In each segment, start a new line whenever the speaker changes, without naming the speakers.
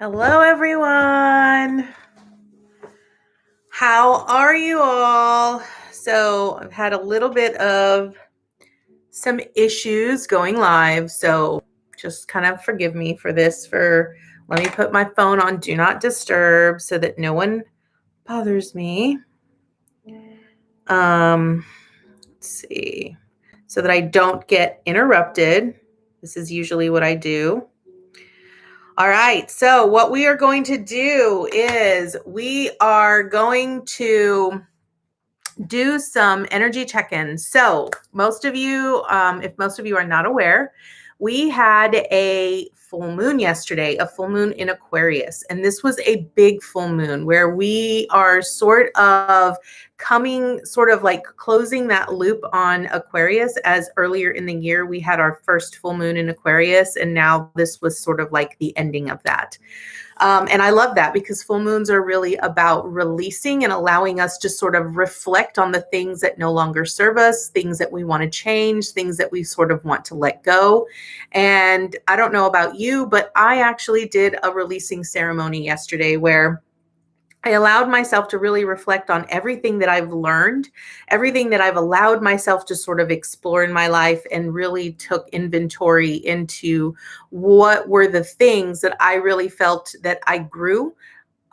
Hello, everyone. How are you all? So I've had a little bit of some issues going live, so just kind of forgive me for this. Let me put my phone on Do Not Disturb so that no one bothers me. Let's see, so that I don't get interrupted. This is usually what I do. All right, so what we are going to do is we are going to do some energy check-ins. So most of you, if most of you are not aware, we had a full moon yesterday, a full moon in Aquarius. And this was a big full moon where we are sort of closing that loop on Aquarius, as earlier in the year we had our first full moon in Aquarius. And now this was sort of like the ending of that. And I love that because full moons are really about releasing and allowing us to sort of reflect on the things that no longer serve us, things that we want to change, things that we sort of want to let go. And I don't know about you, but I actually did a releasing ceremony yesterday where I allowed myself to really reflect on everything that I've learned, everything that I've allowed myself to sort of explore in my life, and really took inventory into what were the things that I really felt that I grew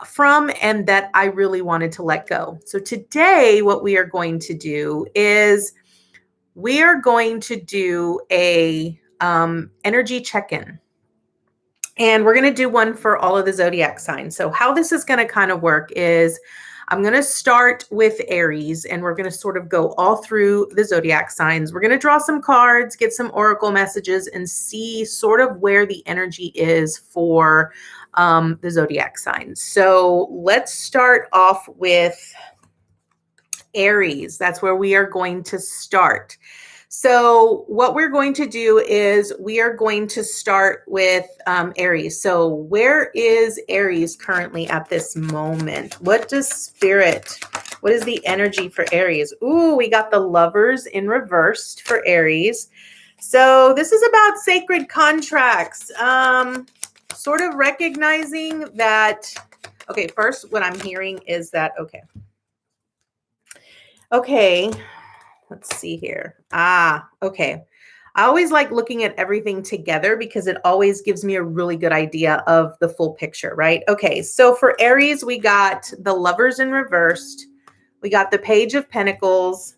from and that I really wanted to let go. So today, what we are going to do is we are going to do a energy check-in. And we're going to do one for all of the zodiac signs. So how this is going to kind of work is I'm going to start with Aries, and we're going to sort of go all through the zodiac signs. We're going to draw some cards, get some oracle messages, and see sort of where the energy is for the zodiac signs. So let's start off with Aries. That's where we are going to start. So what we're going to do is we are going to start with Aries. So where is Aries currently at this moment? What is the energy for Aries? Ooh, we got the Lovers in reversed for Aries. So this is about sacred contracts. Sort of recognizing that, okay, first what I'm hearing is that, okay. Let's see here. Okay. I always like looking at everything together because it always gives me a really good idea of the full picture, right? Okay, so for Aries, we got the Lovers in reversed. We got the Page of Pentacles,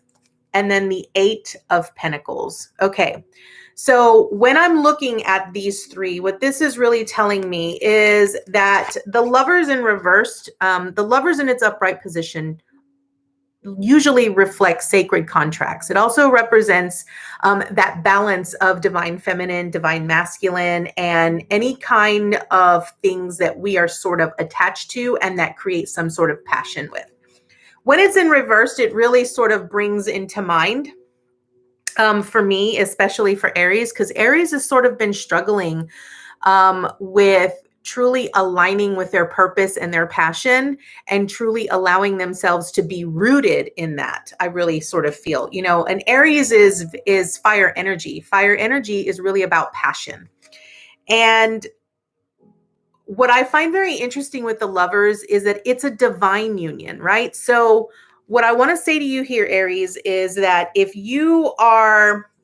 and then the Eight of Pentacles. Okay, so when I'm looking at these three, what this is really telling me is that the Lovers in reversed, the Lovers in its upright position usually reflects sacred contracts. It also represents that balance of divine feminine, divine masculine, and any kind of things that we are sort of attached to and that create some sort of passion with. When it's in reversed, it really sort of brings into mind, for me, especially for Aries, because Aries has sort of been struggling with truly aligning with their purpose and their passion and truly allowing themselves to be rooted in that. I really sort of feel, and Aries is fire energy. Fire energy is really about passion. And what I find very interesting with the Lovers is that it's a divine union, right? So what I want to say to you here, Aries, is that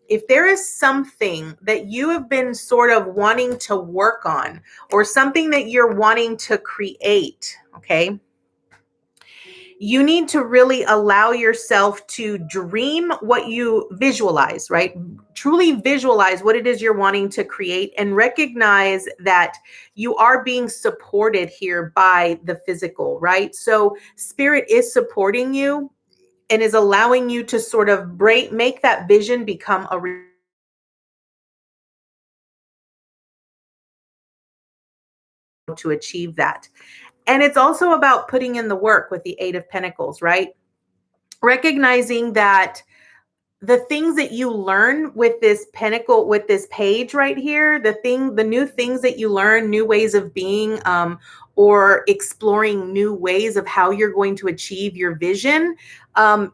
if there is something that you have been sort of wanting to work on or something that you're wanting to create, okay, you need to really allow yourself to dream what you visualize, right? Truly visualize what it is you're wanting to create and recognize that you are being supported here by the physical, right? So spirit is supporting you and is allowing you to sort of make that vision become a to achieve that. And it's also about putting in the work with the Eight of Pentacles, right? Recognizing that the things that you learn with this pentacle, with this page right here, the new things that you learn, new ways of being, or exploring new ways of how you're going to achieve your vision,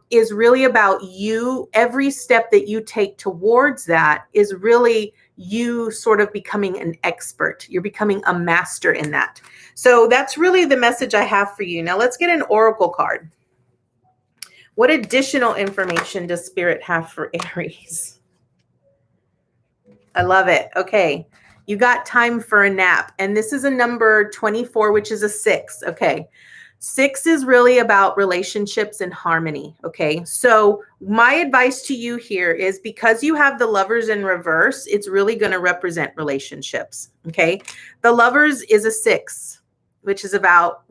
is really about you. Every step that you take towards that is really you sort of becoming an expert. You're becoming a master in that. So that's really the message I have for you. Now let's get an oracle card. What additional information does Spirit have for Aries? I love it. Okay. You got time for a nap. And this is a number 24, which is a 6. Okay. 6 is really about relationships and harmony. Okay. So my advice to you here is, because you have the Lovers in reverse, it's really going to represent relationships. Okay. The Lovers is a 6, which is about,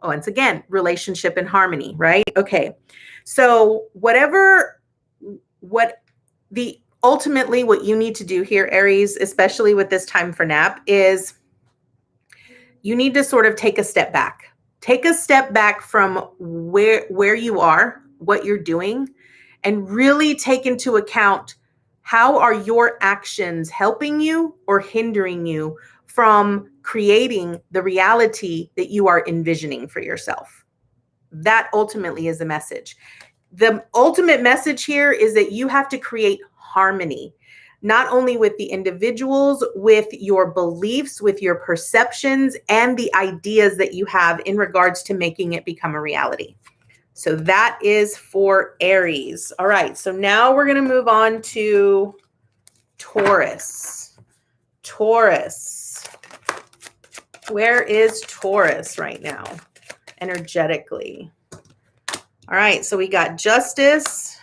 once again, relationship and harmony, right? Okay. So ultimately what you need to do here, Aries, especially with this time for nap, is you need to sort of take a step back. Take a step back from where you are, what you're doing, and really take into account, how are your actions helping you or hindering you from creating the reality that you are envisioning for yourself. That ultimately is the message. The ultimate message here is that you have to create harmony, not only with the individuals, with your beliefs, with your perceptions, and the ideas that you have in regards to making it become a reality. So that is for Aries. All right, so now we're going to move on to Taurus. Taurus. Where is Taurus right now, energetically? All right, so we got Justice,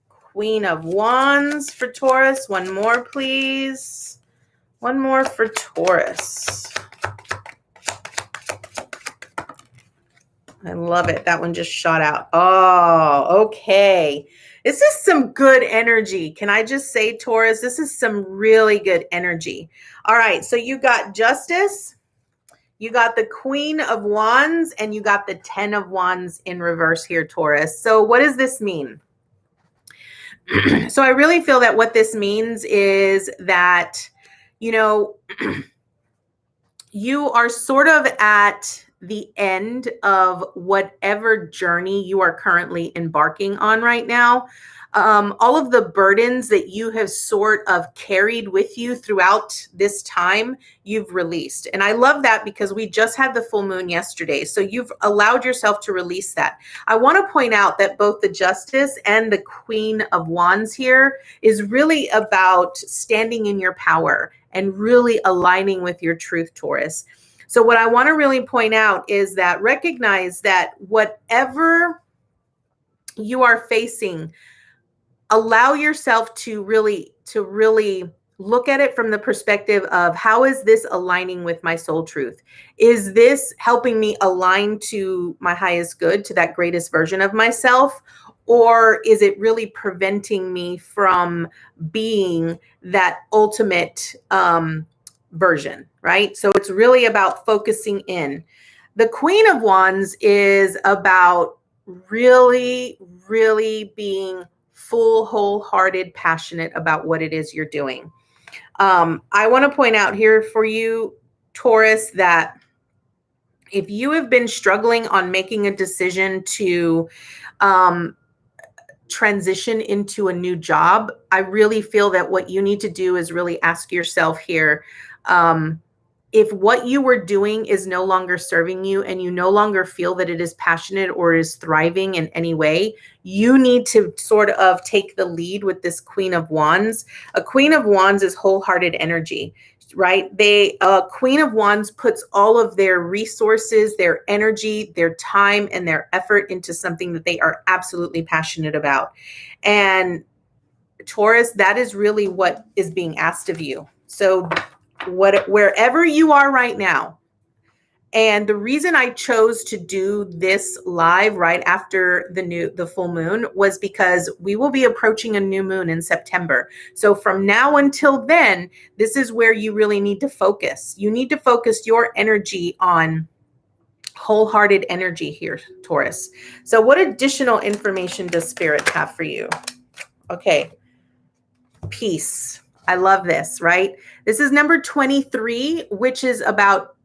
Queen of Wands for Taurus. One more, please. One more for Taurus. I love it. That one just shot out. Oh, okay. This is some good energy. Can I just say, Taurus, this is some really good energy. All right, so you got Justice, you got the Queen of Wands, and you got the 10 of Wands in reverse here, Taurus. So what does this mean? So I really feel that what this means is that, you know, you are sort of at the end of whatever journey you are currently embarking on right now. All of the burdens that you have sort of carried with you throughout this time, you've released. And I love that, because we just had the full moon yesterday. So you've allowed yourself to release that. I want to point out that both the Justice and the Queen of Wands here is really about standing in your power and really aligning with your truth, Taurus. So what I want to really point out is that recognize that whatever you are facing, allow yourself to really look at it from the perspective of, how is this aligning with my soul truth? Is this helping me align to my highest good, to that greatest version of myself? Or is it really preventing me from being that ultimate version, right? So it's really about focusing in. The Queen of Wands is about really being full, wholehearted, passionate about what it is you're doing. I want to point out here for you, Taurus, that if you have been struggling on making a decision to transition into a new job, I really feel that what you need to do is really ask yourself here, if what you were doing is no longer serving you and you no longer feel that it is passionate or is thriving in any way, you need to sort of take the lead with this Queen of Wands. A Queen of Wands is wholehearted energy, right? Queen of Wands puts all of their resources, their energy, their time, and their effort into something that they are absolutely passionate about. And Taurus, that is really what is being asked of you. So wherever you are right now, and the reason I chose to do this live right after the full moon was because we will be approaching a new moon in September. So from now until then, this is where you really need to focus. You need to focus your energy on wholehearted energy here, Taurus. So what additional information does Spirit have for you? Okay. Peace. I love this, right? This is number 23, which is about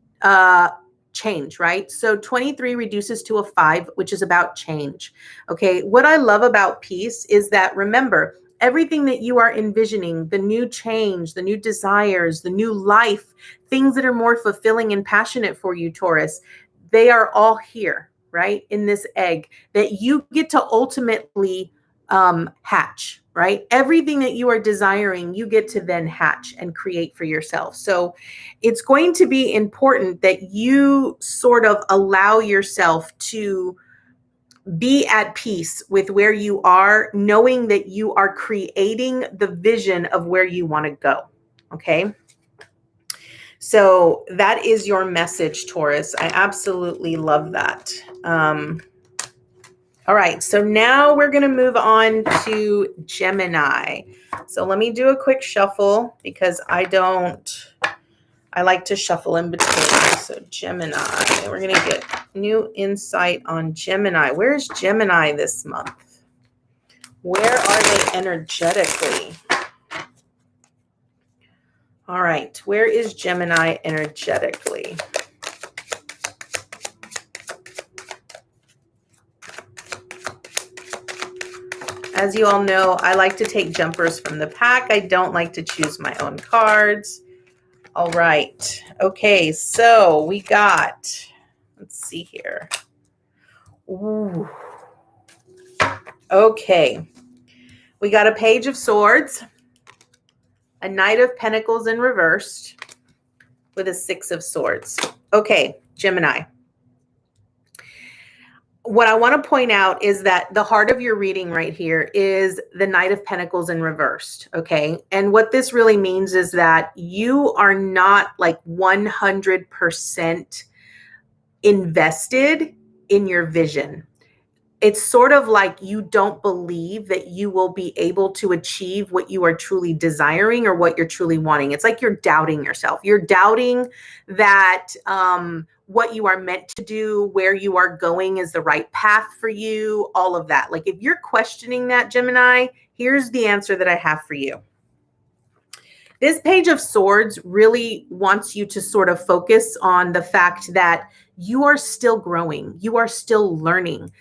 change, right? So 23 reduces to a 5, which is about change. Okay. What I love about peace is that, remember, everything that you are envisioning, the new change, the new desires, the new life, things that are more fulfilling and passionate for you, Taurus, they are all here, right? In this egg that you get to ultimately hatch, right? Everything that you are desiring, you get to then hatch and create for yourself. So it's going to be important that you sort of allow yourself to be at peace with where you are, knowing that you are creating the vision of where you want to go. Okay. So that is your message, Taurus. I absolutely love that. All right, so now we're going to move on to Gemini. So let me do a quick shuffle because I like to shuffle in between. So Gemini, we're going to get new insight on Gemini. Where's Gemini this month? Where are they energetically? All right, where is Gemini energetically? As you all know, I like to take jumpers from the pack. I don't like to choose my own cards. All right. Okay, so we got, let's see here. Ooh. Okay. We got a Page of Swords, a Knight of Pentacles in reversed, with a Six of Swords. Okay, Gemini. What I want to point out is that the heart of your reading right here is the Knight of Pentacles in reversed, okay? And what this really means is that you are not like 100% invested in your vision. It's sort of like you don't believe that you will be able to achieve what you are truly desiring or what you're truly wanting. It's like you're doubting yourself. You're doubting that what you are meant to do, where you are going is the right path for you, all of that. Like if you're questioning that, Gemini, here's the answer that I have for you. This Page of Swords really wants you to sort of focus on the fact that you are still growing. You are still learning.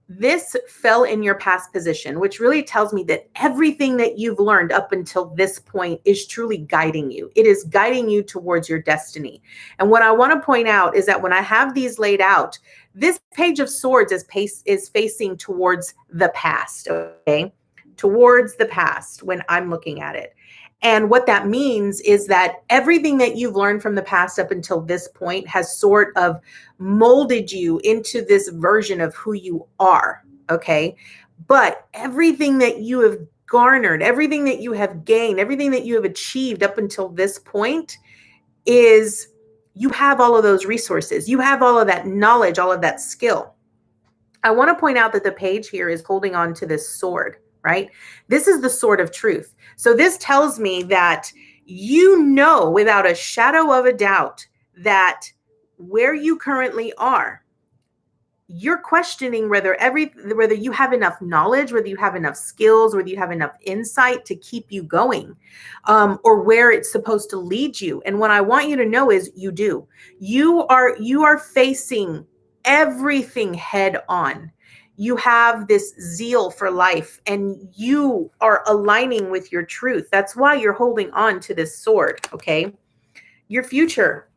This fell in your past position, which really tells me that everything that you've learned up until this point is truly guiding you. It is guiding you towards your destiny. And what I want to point out is that when I have these laid out, this Page of Swords is facing towards the past, okay? Towards the past when I'm looking at it. And what that means is that everything that you've learned from the past up until this point has sort of molded you into this version of who you are, okay? But everything that you have garnered, everything that you have gained, everything that you have achieved up until this point is you have all of those resources. You have all of that knowledge, all of that skill. I want to point out that the page here is holding on to this sword, right? This is the sword of truth. So this tells me that you know without a shadow of a doubt that where you currently are, you're questioning whether you have enough knowledge, whether you have enough skills, whether you have enough insight to keep you going, or where it's supposed to lead you. And what I want you to know is you do. You are facing everything head on. You have this zeal for life and you are aligning with your truth. That's why you're holding on to this sword, okay? Your future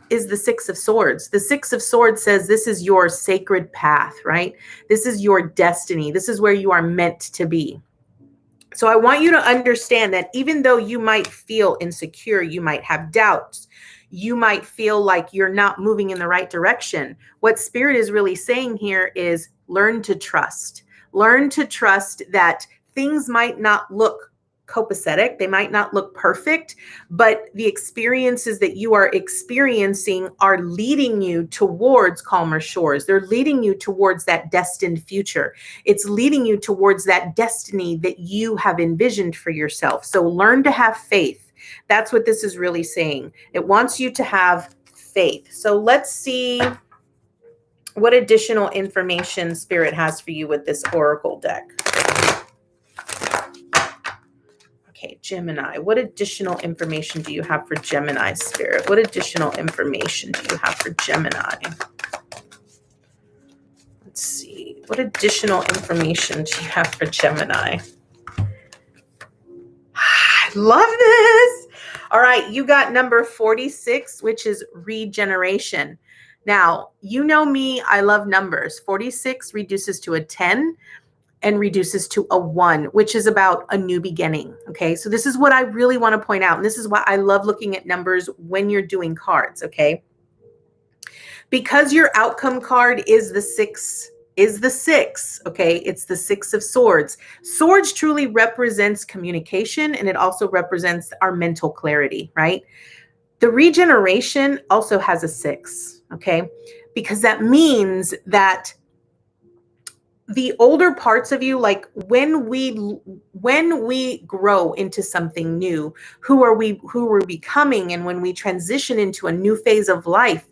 is the Six of Swords. The Six of Swords says this is your sacred path, right? This is your destiny. This is where you are meant to be. So I want you to understand that even though you might feel insecure, you might have doubts, you might feel like you're not moving in the right direction. What Spirit is really saying here is learn to trust. Learn to trust that things might not look copacetic. They might not look perfect, but the experiences that you are experiencing are leading you towards calmer shores. They're leading you towards that destined future. It's leading you towards that destiny that you have envisioned for yourself. So learn to have faith. That's what this is really saying. It wants you to have faith. So let's see what additional information Spirit has for you with this Oracle deck. Okay, Gemini, what additional information do you have for Gemini, Spirit? What additional information do you have for Gemini? Let's see. What additional information do you have for Gemini? Love this. All right, you got number 46, which is regeneration. Now, you know me, I love numbers. 46 reduces to a 10 and reduces to a 1, which is about a new beginning. Okay, so this is what I really want to point out. And this is why I love looking at numbers when you're doing cards. Okay, because your outcome card is the six. Okay, it's the 6 of swords. Swords truly represents communication, and it also represents our mental clarity, right? The regeneration also has a 6, okay, because that means that the older parts of you, like when we grow into something new, who we're becoming, and when we transition into a new phase of life,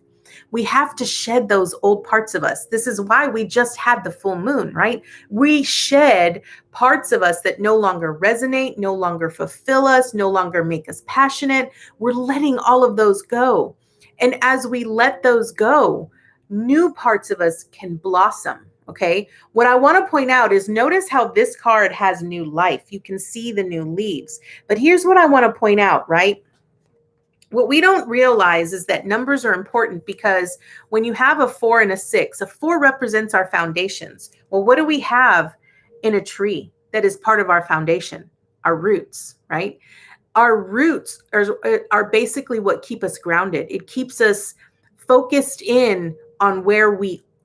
we have to shed those old parts of us. This is why we just had the full moon, right? We shed parts of us that no longer resonate, no longer fulfill us, no longer make us passionate. We're letting all of those go. And as we let those go, new parts of us can blossom. Okay. What I want to point out is notice how this card has new life. You can see the new leaves. But here's what I want to point out, right? What we don't realize is that numbers are important, because when you have a 4 and a 6, a 4 represents our foundations. Well, what do we have in a tree that is part of our foundation? Our roots, right? Our roots are basically what keep us grounded. It keeps us focused in on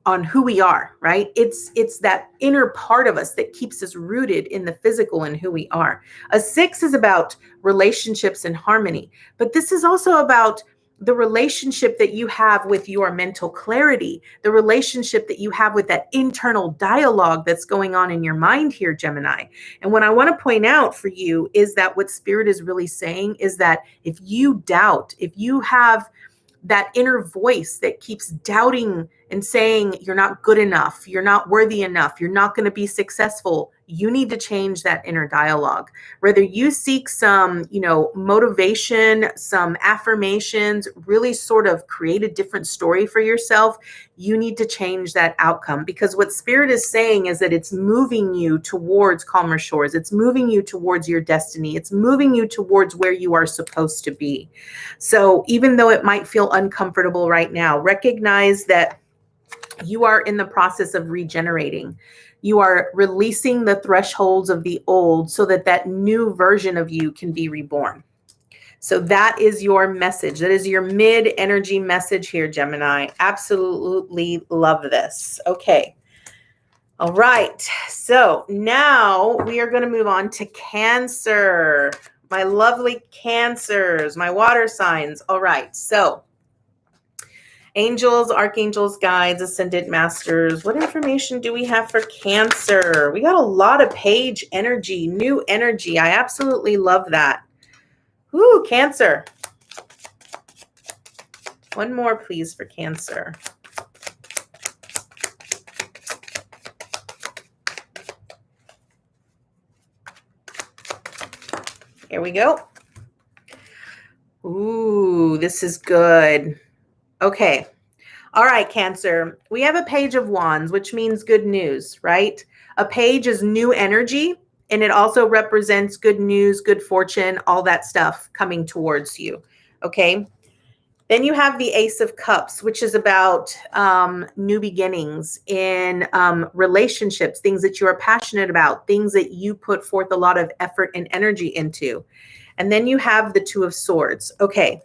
on who we are, right? It's that inner part of us that keeps us rooted in the physical and who we are. A 6 is about relationships and harmony, but this is also about the relationship that you have with your mental clarity, the relationship that you have with that internal dialogue that's going on in your mind here, Gemini. And what I want to point out for you is that what Spirit is really saying is that if you doubt, if you have that inner voice that keeps doubting and saying you're not good enough, you're not worthy enough, you're not going to be successful, you need to change that inner dialogue. Whether you seek some, motivation, some affirmations, really sort of create a different story for yourself, you need to change that outcome, because what Spirit is saying is that it's moving you towards calmer shores. It's moving you towards your destiny. It's moving you towards where you are supposed to be. So even though it might feel uncomfortable right now, recognize that you are in the process of regenerating. You are releasing the thresholds of the old so that that new version of you can be reborn. So that is your message. That is your mid-energy message here, Gemini. Absolutely love this. Okay. All right. So now we are going to move on to Cancer. My lovely Cancers, my water signs. All right. So angels, archangels, guides, ascended masters. What information do we have for Cancer? We got a lot of page energy, new energy. I absolutely love that. Ooh, Cancer. One more, please, for Cancer. Here we go. Ooh, this is good. Okay. All right, Cancer. We have a page of wands, which means good news, right? A page is new energy, and it also represents good news, good fortune, all that stuff coming towards you. Okay. Then you have the Ace of Cups, which is about new beginnings in relationships, things that you are passionate about, things that you put forth a lot of effort and energy into. And then you have the Two of Swords. Okay.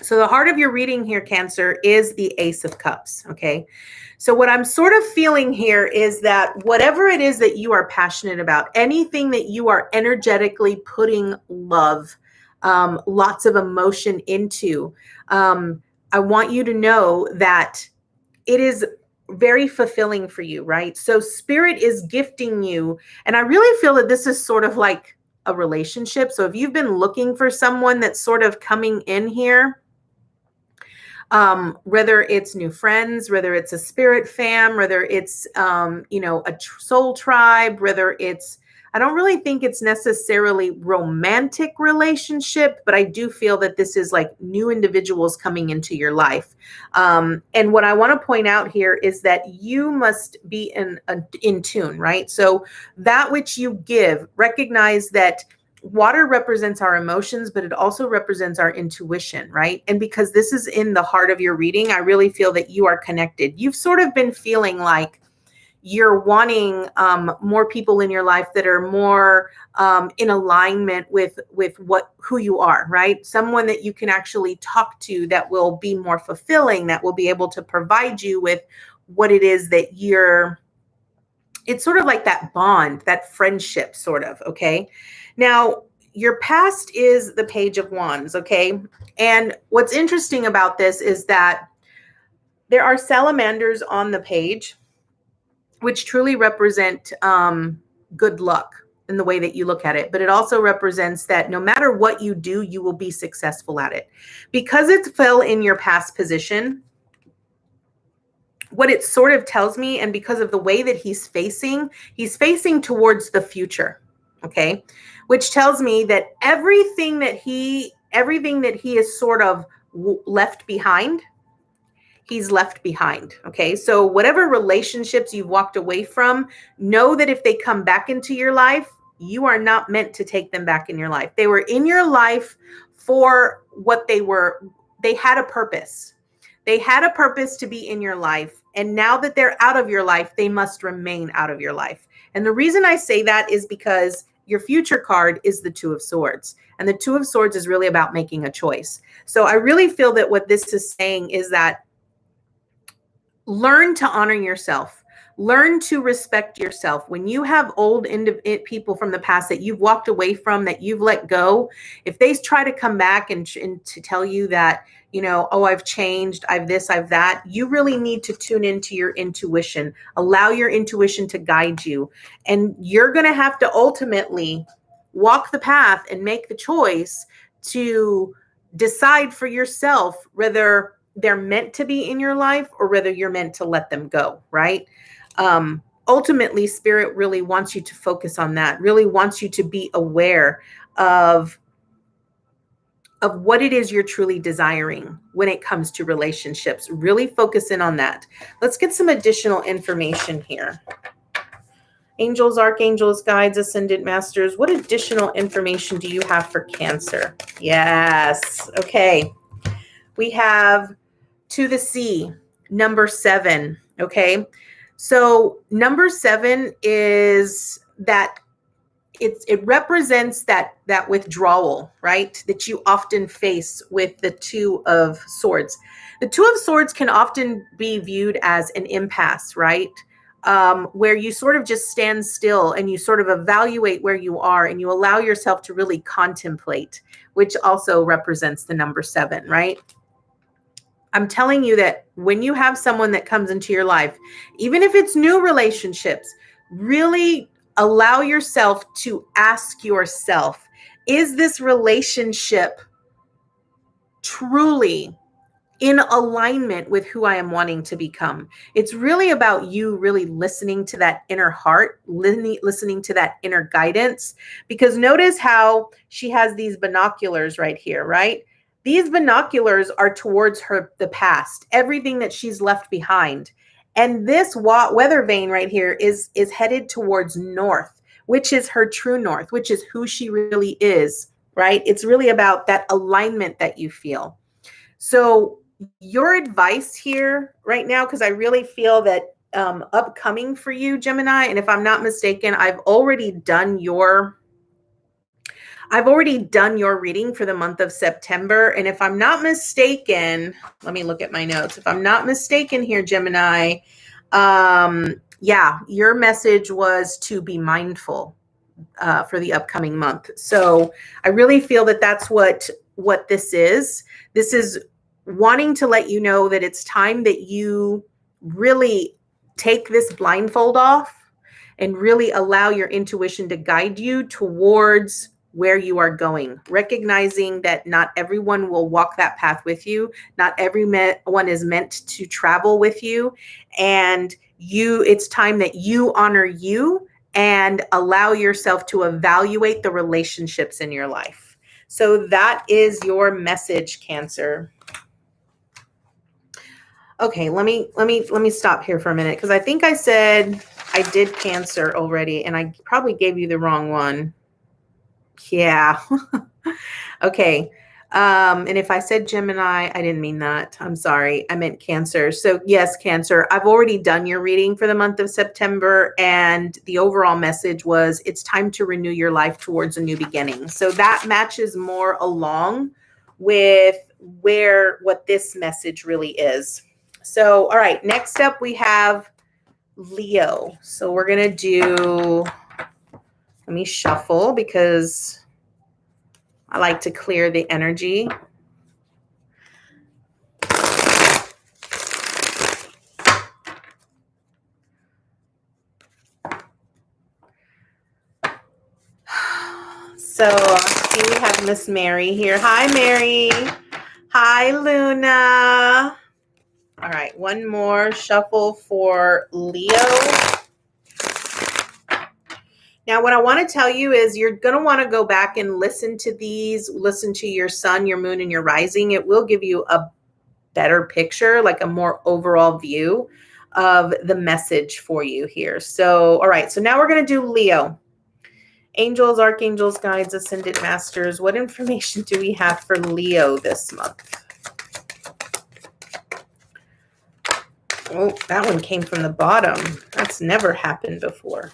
So the heart of your reading here, Cancer, is the Ace of Cups. Okay. So what I'm sort of feeling here is that whatever it is that you are passionate about, anything that you are energetically putting love, lots of emotion into, I want you to know that it is very fulfilling for you, right? So Spirit is gifting you. And I really feel that this is sort of like a relationship. So if you've been looking for someone that's sort of coming in here, whether it's new friends, whether it's a spirit fam, whether it's, a soul tribe, whether it's, I don't really think it's necessarily romantic relationship, but I do feel that this is like new individuals coming into your life. And what I want to point out here is that you must be in tune, right? So that which you give, recognize that water represents our emotions, but it also represents our intuition, right? And because this is in the heart of your reading, I really feel that you are connected. You've sort of been feeling like you're wanting more people in your life that are more in alignment with who you are, right? Someone that you can actually talk to that will be more fulfilling, that will be able to provide you with what it is that it's sort of like that bond, that friendship sort of, okay? Now, your past is the Page of Wands, okay? And what's interesting about this is that there are salamanders on the page, which truly represent good luck in the way that you look at it. But it also represents that no matter what you do, you will be successful at it. Because it fell in your past position, what it sort of tells me, and because of the way that he's facing towards the future, okay? Which tells me that everything that he is sort of left behind, he's left behind, okay? So whatever relationships you've walked away from, know that if they come back into your life, you are not meant to take them back in your life. They were in your life for what they were. They had a purpose. They had a purpose to be in your life. And now that they're out of your life, they must remain out of your life. And the reason I say that is because your future card is the Two of Swords. And the Two of Swords is really about making a choice. So I really feel that what this is saying is that learn to honor yourself. Learn to respect yourself. When you have old people from the past that you've walked away from, that you've let go, if they try to come back and to tell you that, you know, oh, I've changed, I've this, I've that, you really need to tune into your intuition. Allow your intuition to guide you. And you're going to have to ultimately walk the path and make the choice to decide for yourself whether they're meant to be in your life or whether you're meant to let them go, right? Ultimately, Spirit really wants you to focus on that, really wants you to be aware of what it is you're truly desiring when it comes to relationships. Really focus in on that. Let's get some additional information here. Angels, archangels, guides, ascendant masters, what additional information do you have for Cancer? Yes. Okay. We have To the Sea, number 7. Okay. So number 7 is that it represents that withdrawal, right? That you often face with the Two of Swords. The Two of Swords can often be viewed as an impasse, right? Where you sort of just stand still and you sort of evaluate where you are and you allow yourself to really contemplate, which also represents the number 7, right? I'm telling you that when you have someone that comes into your life, even if it's new relationships, really allow yourself to ask yourself, is this relationship truly in alignment with who I am wanting to become? It's really about you really listening to that inner heart, listening to that inner guidance, because notice how she has these binoculars right here, right? These binoculars are towards the past, everything that she's left behind. And this weather vane right here is headed towards north, which is her true north, which is who she really is, right? It's really about that alignment that you feel. So your advice here right now, because I really feel that upcoming for you, Gemini, and if I'm not mistaken, I've already done your reading for the month of September. And if I'm not mistaken, let me look at my notes. If I'm not mistaken here, Gemini, yeah, your message was to be mindful for the upcoming month. So I really feel that that's what this is. This is wanting to let you know that it's time that you really take this blindfold off and really allow your intuition to guide you towards where you are going, recognizing that not everyone will walk that path with you. Not everyone is meant to travel with you. And it's time that you honor you and allow yourself to evaluate the relationships in your life. So that is your message, Cancer. Okay, let me stop here for a minute, because I think I said I did Cancer already and I probably gave you the wrong one. Yeah. Okay. And if I said Gemini, I didn't mean that. I'm sorry. I meant Cancer. So yes, Cancer, I've already done your reading for the month of September. And the overall message was it's time to renew your life towards a new beginning. So that matches more along with what this message really is. So, all right, next up we have Leo. So we're going to do, let me shuffle because I like to clear the energy. So here we have Miss Mary here. Hi, Mary. Hi, Luna. All right, one more shuffle for Leo. Now, what I want to tell you is you're going to want to go back and listen to these, listen to your sun, your moon, and your rising. It will give you a better picture, like a more overall view of the message for you here. So, all right, so now we're going to do Leo. Angels, archangels, guides, ascended masters. What information do we have for Leo this month? Oh, that one came from the bottom. That's never happened before.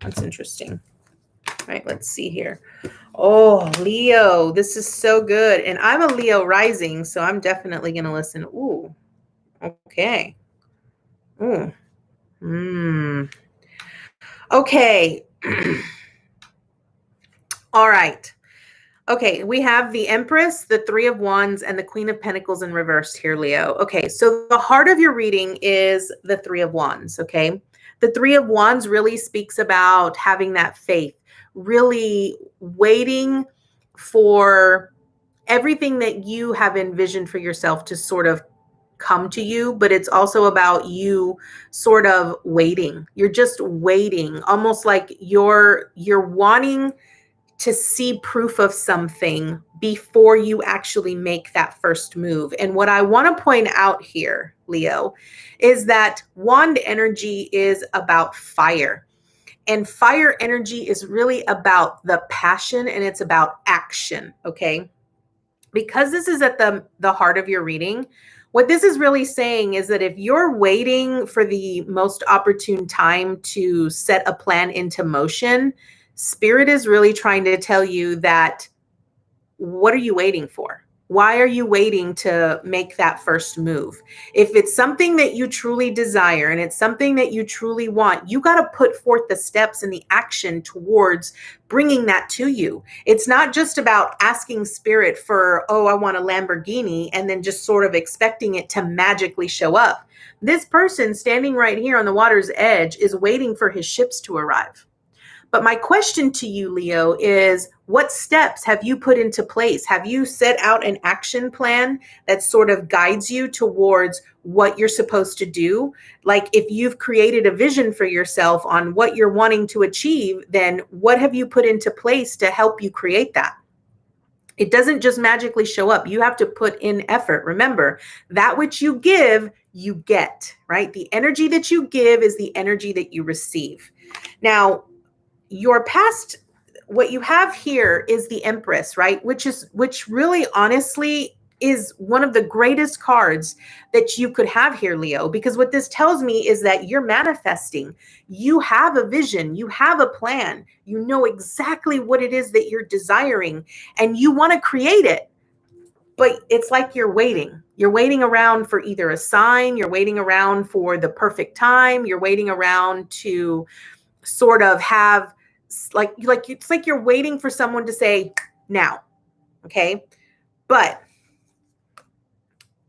That's interesting. All right, let's see here. Oh, Leo, this is so good. And I'm a Leo rising, so I'm definitely going to listen. Ooh, okay. Ooh. Okay. All right. Okay, we have the Empress, the Three of Wands, and the Queen of Pentacles in reverse here, Leo. Okay, so the heart of your reading is the Three of Wands, okay? The Three of Wands really speaks about having that faith, really waiting for everything that you have envisioned for yourself to sort of come to you, but it's also about you sort of waiting. You're just waiting, almost like you're wanting to see proof of something before you actually make that first move. And what I want to point out here, Leo, is that wand energy is about fire. And fire energy is really about the passion and it's about action, okay? Because this is at the heart of your reading, what this is really saying is that if you're waiting for the most opportune time to set a plan into motion, Spirit is really trying to tell you that, what are you waiting for? Why are you waiting to make that first move? If it's something that you truly desire and it's something that you truly want, you got to put forth the steps and the action towards bringing that to you. It's not just about asking Spirit for, oh, I want a Lamborghini, and then just sort of expecting it to magically show up. This person standing right here on the water's edge is waiting for his ships to arrive. But my question to you, Leo, is what steps have you put into place? Have you set out an action plan that sort of guides you towards what you're supposed to do? Like if you've created a vision for yourself on what you're wanting to achieve, then what have you put into place to help you create that? It doesn't just magically show up. You have to put in effort. Remember, that which you give, you get, right? The energy that you give is the energy that you receive. Now, your past, what you have here is the Empress, right? Which really honestly is one of the greatest cards that you could have here, Leo, because what this tells me is that you're manifesting. You have a vision, you have a plan, you know exactly what it is that you're desiring, and you want to create it. But it's like you're waiting. You're waiting around for either a sign, you're waiting around for the perfect time, you're waiting around to sort of have like it's like you're waiting for someone to say now, okay? But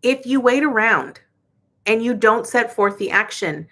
if you wait around and you don't set forth the action,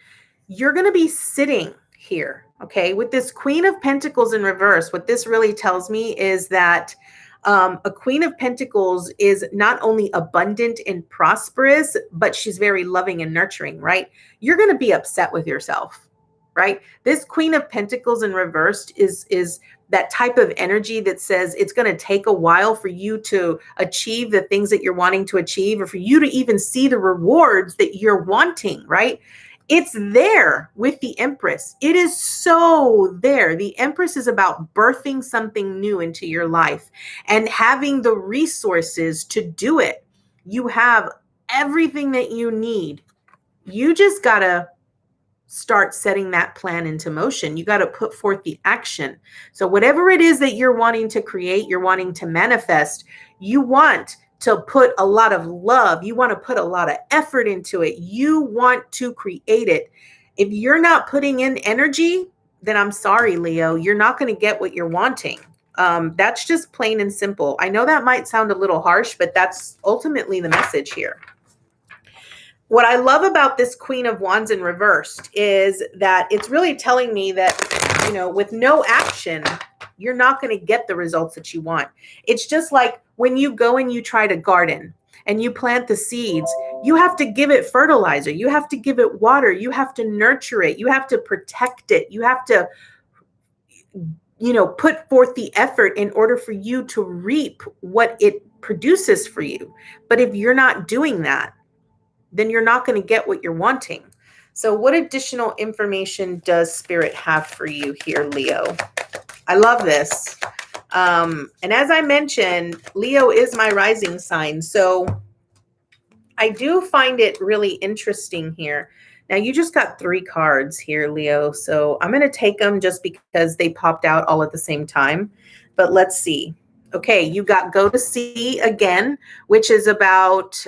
you're going to be sitting here, okay? With this Queen of Pentacles in reverse, what this really tells me is that a Queen of Pentacles is not only abundant and prosperous, but she's very loving and nurturing, right? You're going to be upset with yourself, right? This Queen of Pentacles in reversed is that type of energy that says it's going to take a while for you to achieve the things that you're wanting to achieve, or for you to even see the rewards that you're wanting, right? It's there with the Empress. It is so there. The Empress is about birthing something new into your life and having the resources to do it. You have everything that you need. You just got to start setting that plan into motion. You got to put forth the action. So whatever it is that you're wanting to create, you're wanting to manifest, you want to put a lot of love. You want to put a lot of effort into it. You want to create it. If you're not putting in energy, then I'm sorry, Leo, you're not going to get what you're wanting. That's just plain and simple. I know that might sound a little harsh, but that's ultimately the message here. What I love about this Queen of Wands in reversed is that it's really telling me that, you know, with no action, you're not going to get the results that you want. It's just like when you go and you try to garden and you plant the seeds, you have to give it fertilizer. You have to give it water. You have to nurture it. You have to protect it. You have to, you know, put forth the effort in order for you to reap what it produces for you. But if you're not doing that, then you're not going to get what you're wanting. So what additional information does Spirit have for you here, Leo? I love this. And as I mentioned, Leo is my rising sign. So I do find it really interesting here. Now you just got 3 cards here, Leo. So I'm going to take them just because they popped out all at the same time. But let's see. Okay, you got Go to Sea again, which is about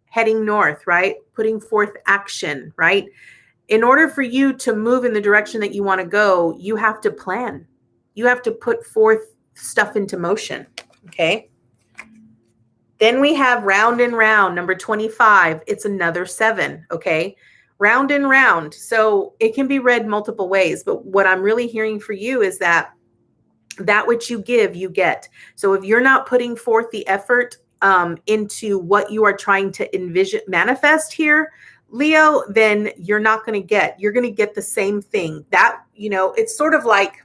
heading north, right? Putting forth action, right? In order for you to move in the direction that you want to go, you have to plan. You have to put forth stuff into motion, okay? Then we have Round and Round, number 25. It's another 7, okay? Round and Round. So it can be read multiple ways, but what I'm really hearing for you is that which you give, you get. So if you're not putting forth the effort into what you are trying to envision, manifest here, Leo, then you're not going to get, you're going to get the same thing. That, you know, it's sort of like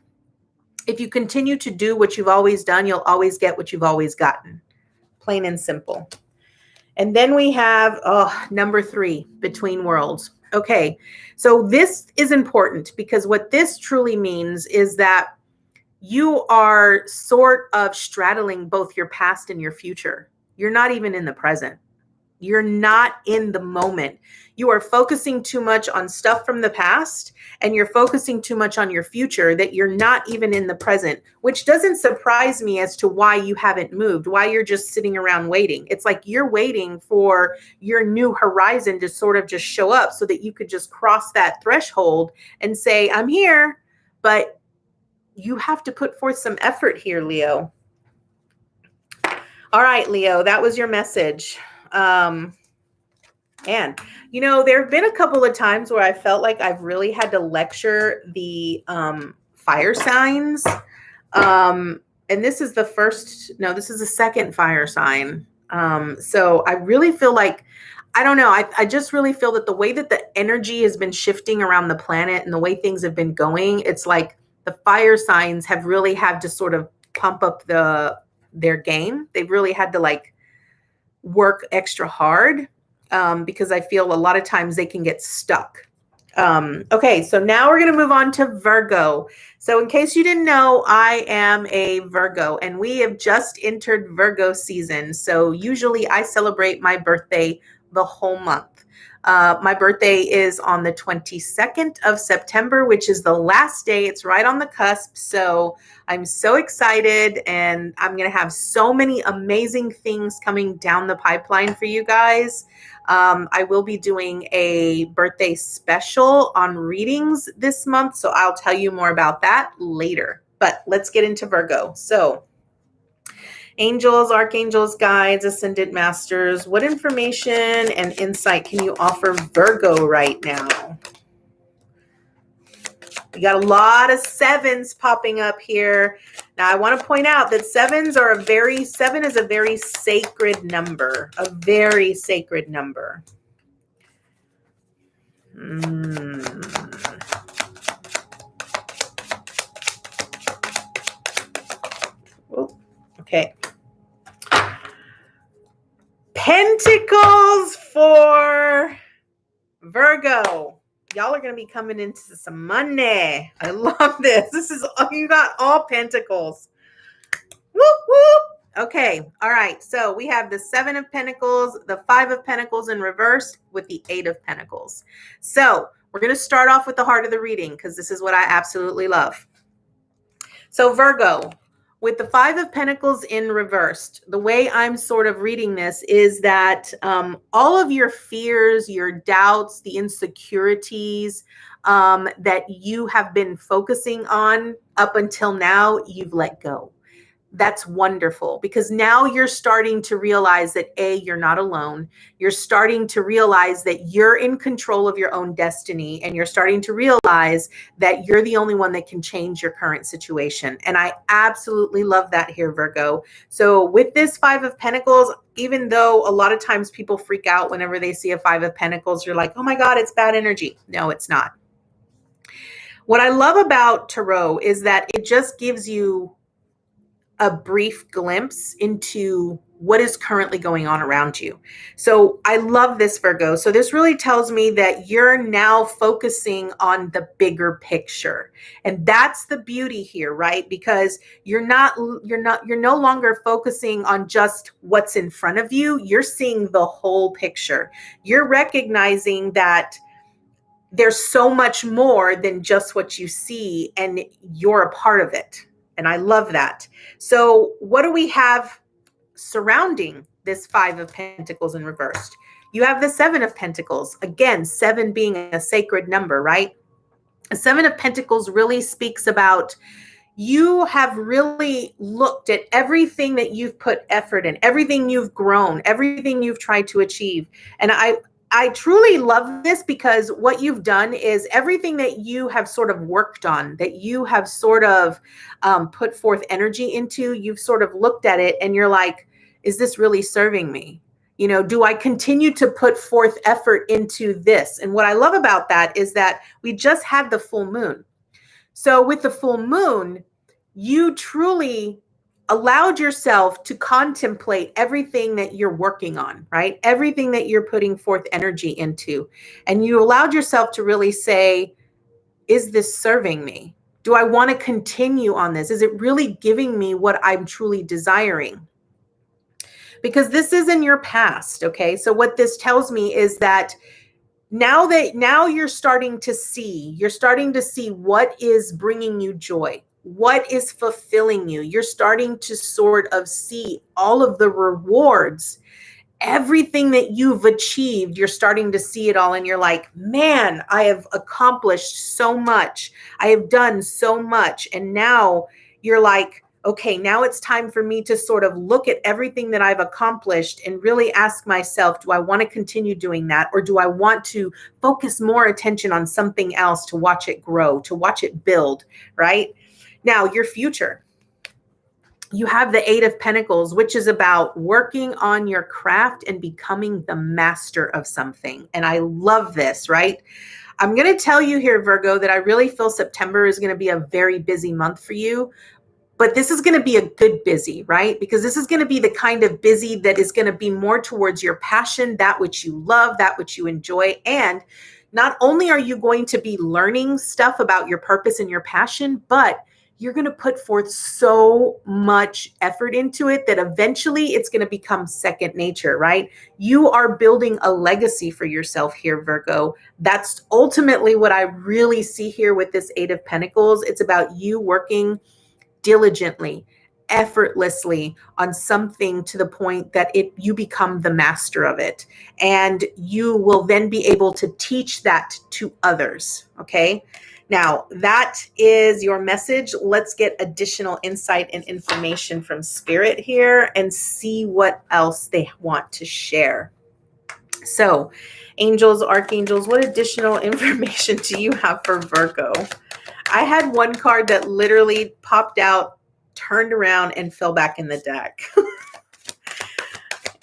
if you continue to do what you've always done, you'll always get what you've always gotten. Plain and simple. And then we have number 3, Between Worlds. Okay, so this is important because what this truly means is that you are sort of straddling both your past and your future. You're not even in the present. You're not in the moment. You are focusing too much on stuff from the past and you're focusing too much on your future that you're not even in the present, which doesn't surprise me as to why you haven't moved, why you're just sitting around waiting. It's like you're waiting for your new horizon to sort of just show up so that you could just cross that threshold and say, I'm here. But you have to put forth some effort here, Leo. All right, Leo, that was your message. And, you know, there have been a couple of times where I felt like I've really had to lecture the fire signs. And this is the second fire sign. So I really feel like, I don't know, I just really feel that the way that the energy has been shifting around the planet and the way things have been going, it's like the fire signs have really had to sort of pump up their game. They've really had to like work extra hard because I feel a lot of times they can get stuck. Okay, so now we're going to move on to Virgo. So in case you didn't know, I am a Virgo and we have just entered Virgo season. So usually I celebrate my birthday the whole month. My birthday is on the 22nd of September, which is the last day. It's right on the cusp. So I'm so excited and I'm going to have so many amazing things coming down the pipeline for you guys. I will be doing a birthday special on readings this month. So I'll tell you more about that later. But let's get into Virgo. So angels, archangels, guides, ascended masters, what information and insight can you offer Virgo right now? We got a lot of 7s popping up here. Now I want to point out that 7 is a very sacred number, a very sacred number. Oh, okay. Pentacles for Virgo, y'all are going to be coming into some money. I love this. This is, you got all pentacles. Whoop, whoop. Okay. All right. So we have the 7 of Pentacles, the 5 of Pentacles in reverse with the 8 of Pentacles. So we're going to start off with the heart of the reading because this is what I absolutely love. So Virgo, with the 5 of Pentacles in reversed, the way I'm sort of reading this is that all of your fears, your doubts, the insecurities that you have been focusing on up until now, you've let go. That's wonderful because now you're starting to realize that you're not alone. You're starting to realize that you're in control of your own destiny, and you're starting to realize that you're the only one that can change your current situation. And I absolutely love that here, Virgo. So with this 5 of Pentacles, even though a lot of times people freak out whenever they see a 5 of Pentacles, you're like, oh my God, it's bad energy. No, it's not. What I love about Tarot is that it just gives you a brief glimpse into what is currently going on around you. So I love this, Virgo. So this really tells me that you're now focusing on the bigger picture. And that's the beauty here, right? Because you're no longer focusing on just what's in front of you. You're seeing the whole picture. You're recognizing that there's so much more than just what you see, and you're a part of it. And I love that. So what do we have surrounding this 5 of Pentacles in reversed? You have the 7 of Pentacles. Again, 7 being a sacred number, right? The 7 of Pentacles really speaks about you have really looked at everything that you've put effort in, everything you've grown, everything you've tried to achieve. And I truly love this because what you've done is everything that you have sort of worked on, that you have sort of put forth energy into, you've sort of looked at it and you're like, is this really serving me? You know, do I continue to put forth effort into this? And what I love about that is that we just had the full moon. So with the full moon, you truly allowed yourself to contemplate everything that you're working on, right? Everything that you're putting forth energy into. And you allowed yourself to really say, is this serving me? Do I want to continue on this? Is it really giving me what I'm truly desiring? Because this is in your past, okay? So what this tells me is that now you're starting to see what is bringing you joy, what is fulfilling you. You're starting to sort of see all of the rewards, everything that you've achieved. You're starting to see it all. And you're like, man, I have accomplished so much. I have done so much. And now you're like, okay, now it's time for me to sort of look at everything that I've accomplished and really ask myself, do I want to continue doing that? Or do I want to focus more attention on something else to watch it grow, to watch it build, right? Now, your future. You have the 8 of Pentacles, which is about working on your craft and becoming the master of something. And I love this, right? I'm going to tell you here, Virgo, that I really feel September is going to be a very busy month for you. But this is going to be a good busy, right? Because this is going to be the kind of busy that is going to be more towards your passion, that which you love, that which you enjoy. And not only are you going to be learning stuff about your purpose and your passion, but you're going to put forth so much effort into it that eventually it's going to become second nature, right? You are building a legacy for yourself here, Virgo. That's ultimately what I really see here with this 8 of Pentacles. It's about you working diligently, effortlessly on something to the point that you become the master of it. And you will then be able to teach that to others. Okay. Now that is your message. Let's get additional insight and information from Spirit here and see what else they want to share. So angels, archangels, what additional information do you have for Virgo? I had one card that literally popped out, turned around, and fell back in the deck.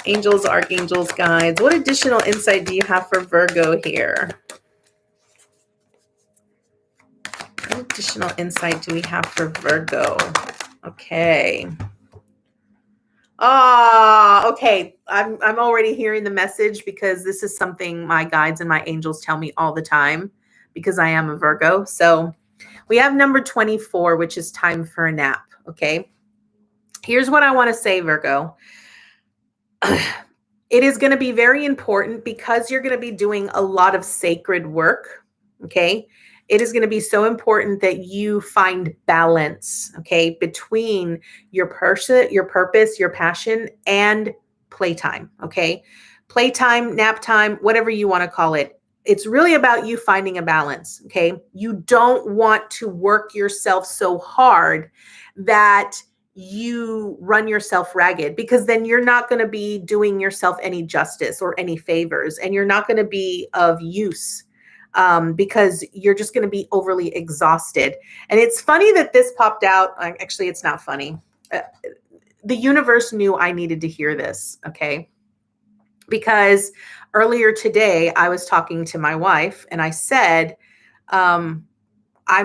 Angels, archangels, guides. What additional insight do you have for Virgo here? What additional insight do we have for Virgo? Okay. Ah, okay. I'm already hearing the message because this is something my guides and my angels tell me all the time because I am a Virgo. So we have number 24, which is time for a nap. Okay. Here's what I want to say, Virgo. It is going to be very important because you're going to be doing a lot of sacred work. Okay. It is going to be so important that you find balance, okay, between your person, your purpose, your passion, and playtime. Okay. Playtime, nap time, whatever you want to call it. It's really about you finding a balance. Okay. You don't want to work yourself so hard that you run yourself ragged, because then you're not going to be doing yourself any justice or any favors, and you're not going to be of use, because you're just going to be overly exhausted. And it's funny that this popped out. Actually, it's not funny. The universe knew I needed to hear this, okay? Because earlier today, I was talking to my wife and I said, I'm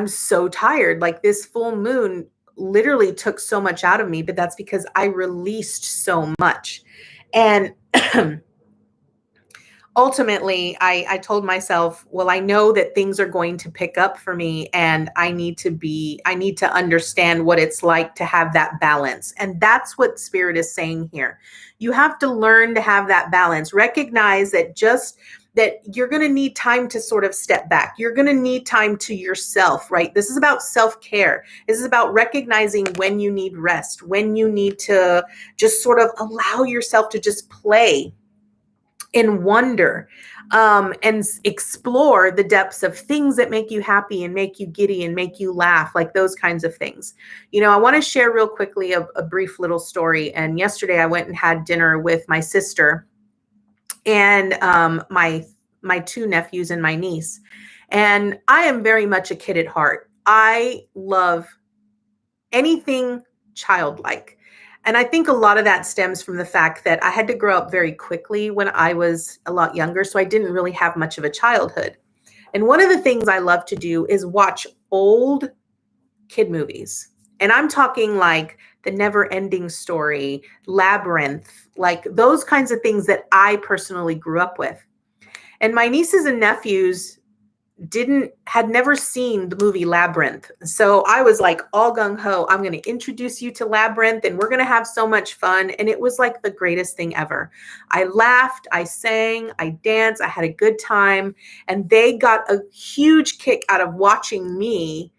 so tired. Like, this full moon literally took so much out of me, but that's because I released so much. And ultimately, I told myself, well, I know that things are going to pick up for me, and I need to understand what it's like to have that balance. And that's what Spirit is saying here. You have to learn to have that balance. Recognize that you're going to need time to sort of step back. You're going to need time to yourself, right? This is about self-care. This is about recognizing when you need rest, when you need to just sort of allow yourself to just play and wonder, and explore the depths of things that make you happy and make you giddy and make you laugh, like those kinds of things. I want to share real quickly a brief little story. And yesterday I went and had dinner with my sister and my two nephews and my niece. And I am very much a kid at heart. I love anything childlike. And I think a lot of that stems from the fact that I had to grow up very quickly when I was a lot younger, so I didn't really have much of a childhood. And one of the things I love to do is watch old kid movies. And I'm talking like The Never Ending Story, Labyrinth, like those kinds of things that I personally grew up with. And my nieces and nephews had never seen the movie Labyrinth. So I was like all gung ho, I'm going to introduce you to Labyrinth and we're going to have so much fun. And it was like the greatest thing ever. I laughed, I sang, I danced, I had a good time. And they got a huge kick out of watching me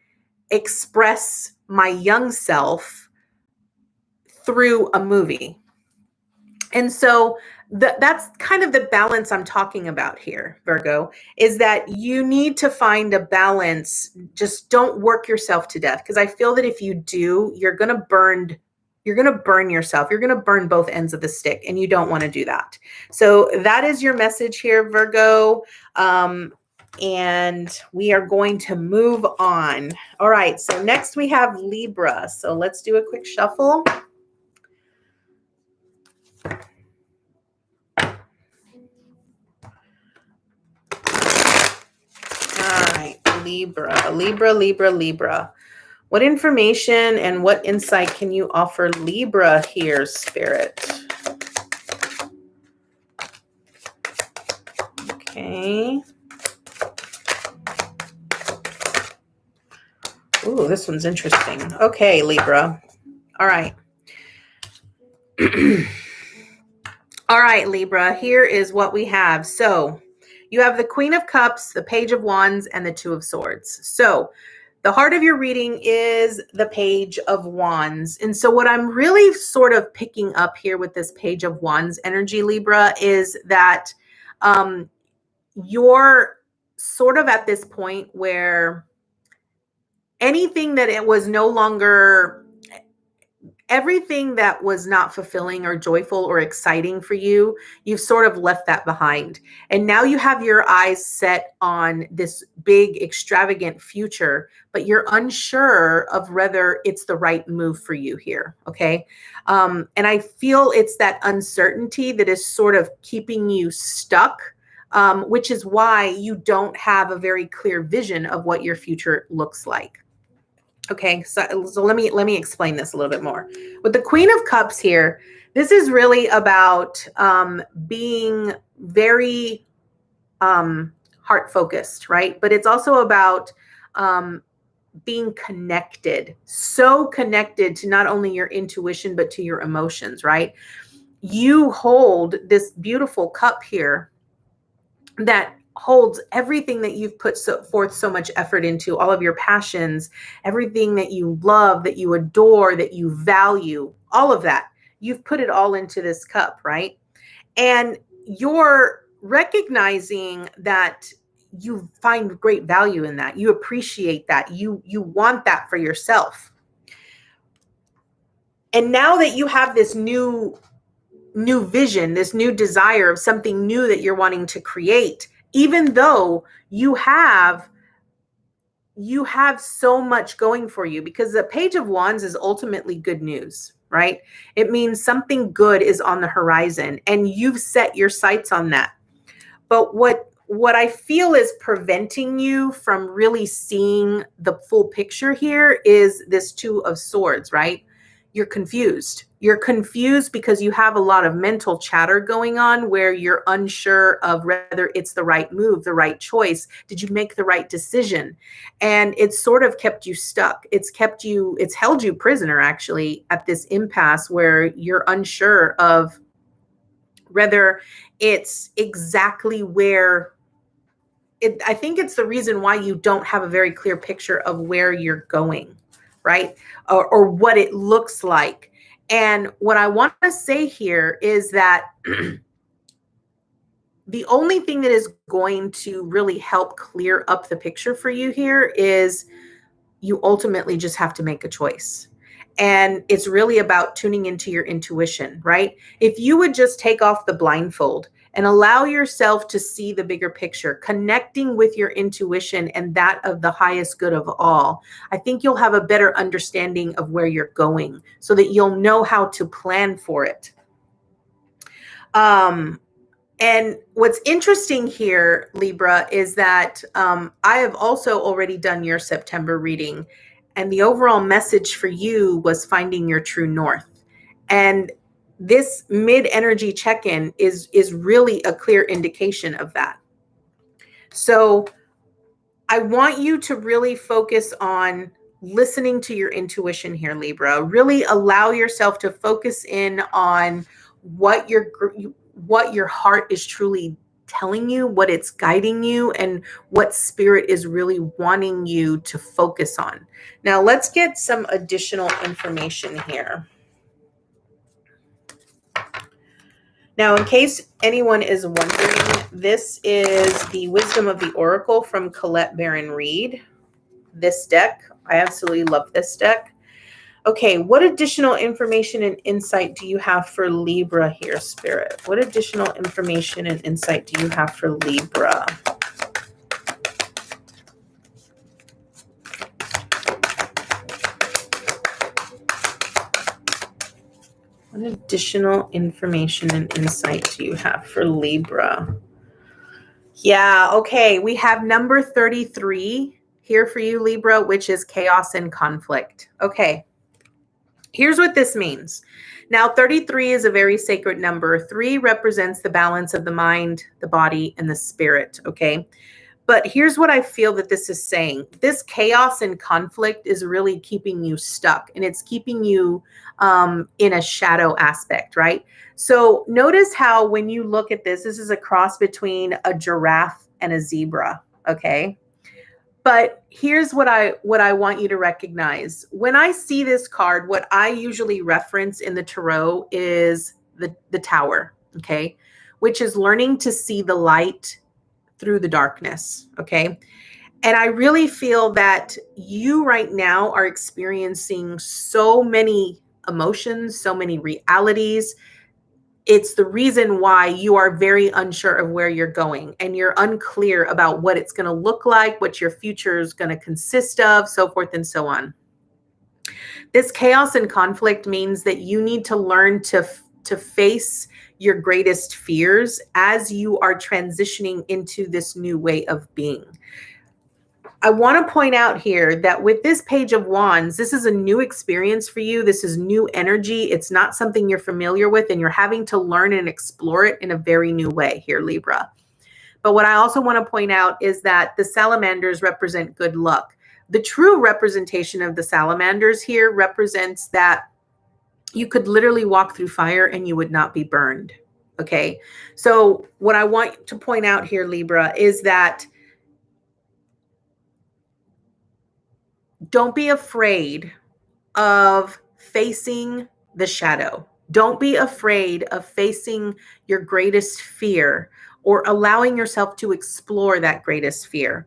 express my young self through a movie. And so that's kind of the balance I'm talking about here, Virgo, is that you need to find a balance. Just don't work yourself to death, because I feel that if you do, you're going to burn yourself. You're going to burn both ends of the stick, and you don't want to do that. So that is your message here, Virgo. And we are going to move on. All right. So next we have Libra. So let's do a quick shuffle. Libra. What information and what insight can you offer Libra here, Spirit? Okay. Ooh, this one's interesting. Okay, Libra. All right. All right, Libra, here is what we have. So you have the Queen of Cups, the Page of Wands, and the Two of Swords. So the heart of your reading is the Page of Wands. And so what I'm really sort of picking up here with this Page of Wands energy, Libra, is that you're sort of at this point where anything that it was no longer, everything that was not fulfilling or joyful or exciting for you, you've sort of left that behind. And now you have your eyes set on this big, extravagant future, but you're unsure of whether it's the right move for you here. Okay. And I feel it's that uncertainty that is sort of keeping you stuck, which is why you don't have a very clear vision of what your future looks like. Okay, so let me explain this a little bit more. With the Queen of Cups here, This is really about being very heart focused, right? But it's also about being connected, so connected to not only your intuition, but to your emotions, right? You hold this beautiful cup here that holds everything that you've put forth so much effort into, all of your passions, everything that you love, that you adore, that you value, all of that. You've put it all into this cup, right? And you're recognizing that you find great value in that. You appreciate that. You want that for yourself. And now that you have this new vision, this new desire of something new that you're wanting to create, even though you have so much going for you, because the Page of Wands is ultimately good news, right? It means something good is on the horizon and you've set your sights on that. But what I feel is preventing you from really seeing the full picture here is this Two of Swords, right? You're confused. You're confused because you have a lot of mental chatter going on where you're unsure of whether it's the right move, the right choice. Did you make the right decision? And it's sort of kept you stuck. It's held you prisoner actually at this impasse where you're unsure of whether it's exactly where I think it's the reason why you don't have a very clear picture of where you're going, right? Or what it looks like. And what I want to say here is that the only thing that is going to really help clear up the picture for you here is you ultimately just have to make a choice. And it's really about tuning into your intuition, right? If you would just take off the blindfold and allow yourself to see the bigger picture, connecting with your intuition and that of the highest good of all, I think you'll have a better understanding of where you're going so that you'll know how to plan for it. And what's interesting here, Libra, is that I have also already done your September reading, and the overall message for you was finding your true north. And this mid-energy check-in is really a clear indication of that. So I want you to really focus on listening to your intuition here, Libra. Really allow yourself to focus in on what your heart is truly telling you, what it's guiding you, and what spirit is really wanting you to focus on. Now, let's get some additional information here. Now, in case anyone is wondering, this is the Wisdom of the Oracle from Colette Baron Reed. This deck, I absolutely love this deck. Okay, what additional information and insight do you have for Libra here, Spirit? What additional information and insight do you have for Libra? What additional information and insight do you have for Libra? Yeah, okay. We have number 33 here for you, Libra, which is chaos and conflict. Okay. Here's what this means. Now, 33 is a very sacred number. 3 represents the balance of the mind, the body, and the spirit, okay? But here's what I feel that this is saying. This chaos and conflict is really keeping you stuck, and it's keeping you in a shadow aspect, right? So notice how when you look at this, this is a cross between a giraffe and a zebra, okay? But here's what I want you to recognize. When I see this card, what I usually reference in the tarot is the tower, okay? Which is learning to see the light through the darkness, okay? And I really feel that you right now are experiencing so many emotions, so many realities. It's the reason why you are very unsure of where you're going, and you're unclear about what it's going to look like, what your future is going to consist of, so forth and so on. This chaos and conflict means that you need to learn to face your greatest fears as you are transitioning into this new way of being. I want to point out here that with this Page of Wands, this is a new experience for you. This is new energy. It's not something you're familiar with, and you're having to learn and explore it in a very new way here, Libra. But what I also want to point out is that the salamanders represent good luck. The true representation of the salamanders here represents that you could literally walk through fire and you would not be burned. Okay. So what I want to point out here, Libra, is that don't be afraid of facing the shadow. Don't be afraid of facing your greatest fear or allowing yourself to explore that greatest fear.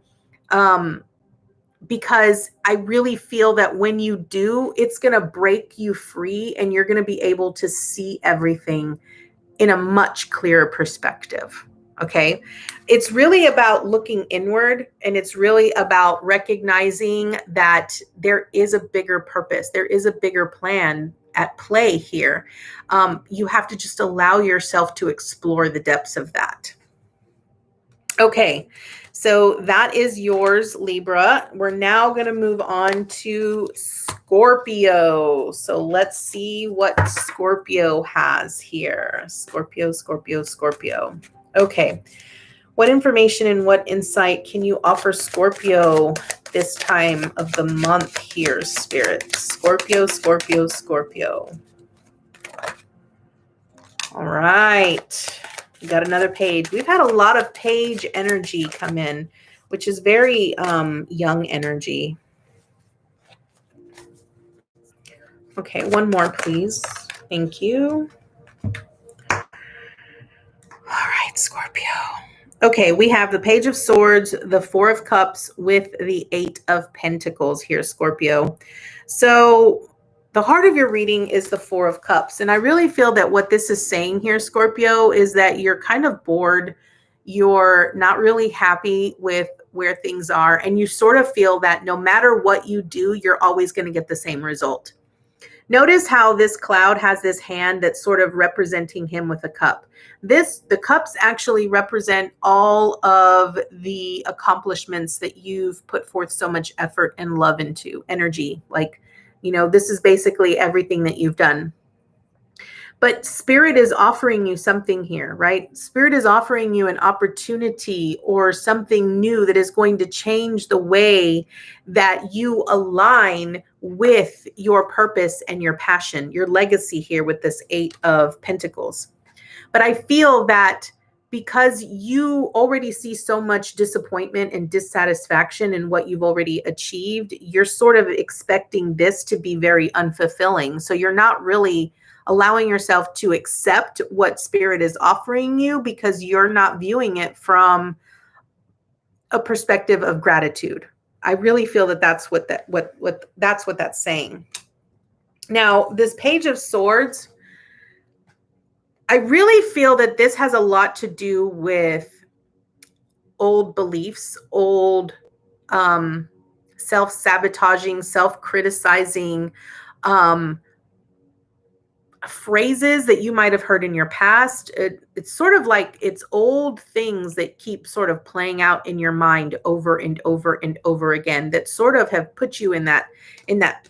Because I really feel that when you do, it's going to break you free and you're going to be able to see everything in a much clearer perspective. Okay. It's really about looking inward, and it's really about recognizing that there is a bigger purpose. There is a bigger plan at play here. You have to just allow yourself to explore the depths of that. Okay. So that is yours, Libra. We're now going to move on to Scorpio. So let's see what Scorpio has here. Scorpio, Scorpio, Scorpio. Okay. What information and what insight can you offer Scorpio this time of the month here, Spirit? Scorpio, Scorpio, Scorpio. All right. We got another page. We've had a lot of page energy come in, which is very young energy. Okay, one more, please. Thank you. All right, Scorpio. Okay, we have the Page of Swords, the Four of Cups with the Eight of Pentacles here, Scorpio. So the heart of your reading is the Four of Cups. And I really feel that what this is saying here, Scorpio, is that you're kind of bored. You're not really happy with where things are. And you sort of feel that no matter what you do, you're always going to get the same result. Notice how this cloud has this hand that's sort of representing him with a cup. The cups actually represent all of the accomplishments that you've put forth so much effort and love into, energy. Like, you know, this is basically everything that you've done. But Spirit is offering you something here, right? Spirit is offering you an opportunity or something new that is going to change the way that you align with your purpose and your passion, your legacy here with this Eight of Pentacles. But I feel that because you already see so much disappointment and dissatisfaction in what you've already achieved, you're sort of expecting this to be very unfulfilling. So you're not really allowing yourself to accept what Spirit is offering you because you're not viewing it from a perspective of gratitude. I really feel that that's what that's saying. Now, this Page of Swords, I really feel that this has a lot to do with old beliefs, old self-sabotaging, self-criticizing phrases that you might have heard in your past. It's sort of like it's old things that keep sort of playing out in your mind over and over and over again that sort of have put you in that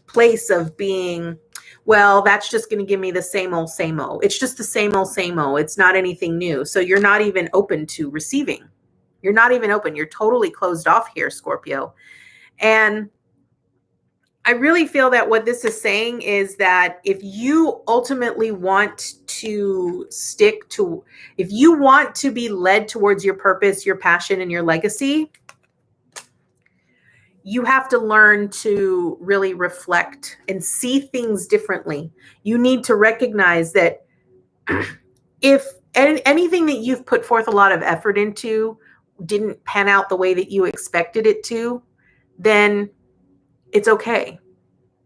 place of being, well, that's just going to give me the same old, same old. It's just the same old, same old. It's not anything new. So you're not even open to receiving. You're not even open. You're totally closed off here, Scorpio. And I really feel that what this is saying is that if you ultimately want to if you want to be led towards your purpose, your passion, and your legacy, you have to learn to really reflect and see things differently. You need to recognize that if anything that you've put forth a lot of effort into didn't pan out the way that you expected it to, then it's okay.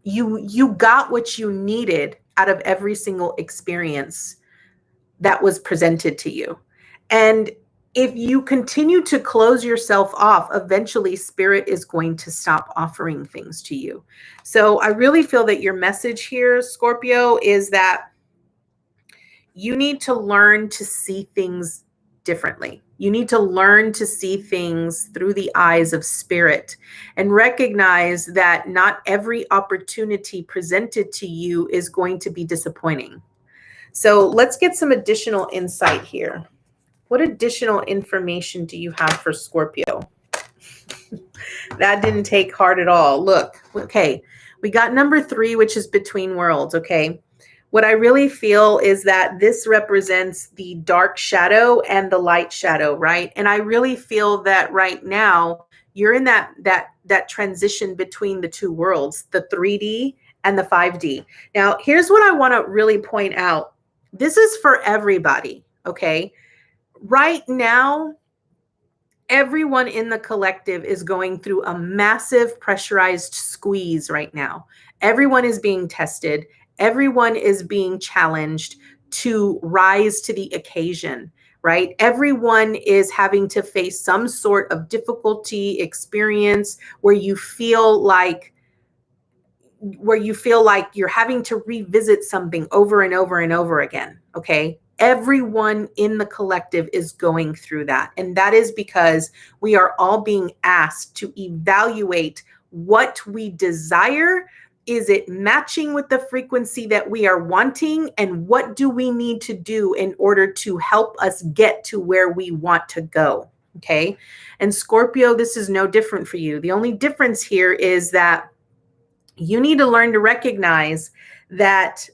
You got what you needed out of every single experience that was presented to you. And if you continue to close yourself off, eventually Spirit is going to stop offering things to you. So I really feel that your message here, Scorpio, is that you need to learn to see things differently. You need to learn to see things through the eyes of spirit and recognize that not every opportunity presented to you is going to be disappointing. So let's get some additional insight here. What additional information do you have for Scorpio? That didn't take hard at all. Look, okay, we got number 3, which is between worlds, okay? What I really feel is that this represents the dark shadow and the light shadow, right? And I really feel that right now you're in that transition between the two worlds, the 3D and the 5D. Now, here's what I want to really point out. This is for everybody, okay? Right now, everyone in the collective is going through a massive pressurized squeeze right now. Everyone is being tested. Everyone is being challenged to rise to the occasion, right? Everyone is having to face some sort of difficulty experience where you feel like you're having to revisit something over and over and over again, okay? Everyone in the collective is going through that. And that is because we are all being asked to evaluate what we desire. Is it matching with the frequency that we are wanting? And what do we need to do in order to help us get to where we want to go? Okay. And Scorpio, this is no different for you. The only difference here is that you need to learn to recognize that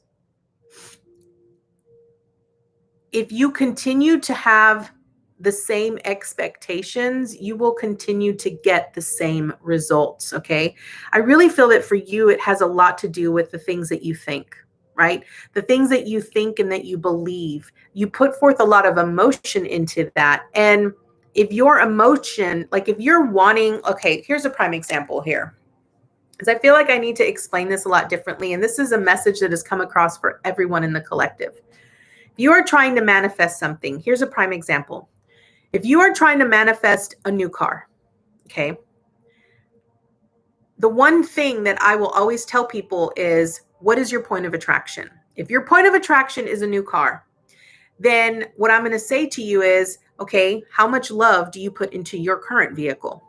if you continue to have the same expectations, you will continue to get the same results, okay? I really feel that for you, it has a lot to do with the things that you think, right? The things that you think and that you believe. You put forth a lot of emotion into that. And if your emotion, like if you're wanting, okay, here's a prime example here. Because I feel like I need to explain this a lot differently. And this is a message that has come across for everyone in the collective. If you are trying to manifest something, here's a prime example. If you are trying to manifest a new car, okay, the one thing that I will always tell people is, what is your point of attraction? If your point of attraction is a new car, then what I'm going to say to you is, okay, how much love do you put into your current vehicle?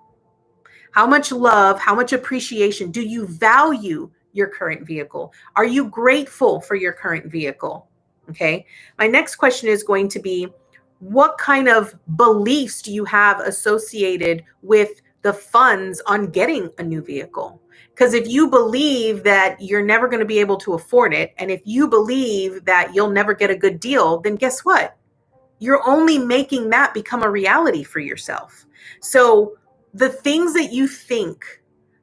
How much love, how much appreciation do you value your current vehicle? Are you grateful for your current vehicle? Okay. My next question is going to be, what kind of beliefs do you have associated with the funds on getting a new vehicle? Because if you believe that you're never going to be able to afford it, and if you believe that you'll never get a good deal, then guess what? You're only making that become a reality for yourself. So the things that you think,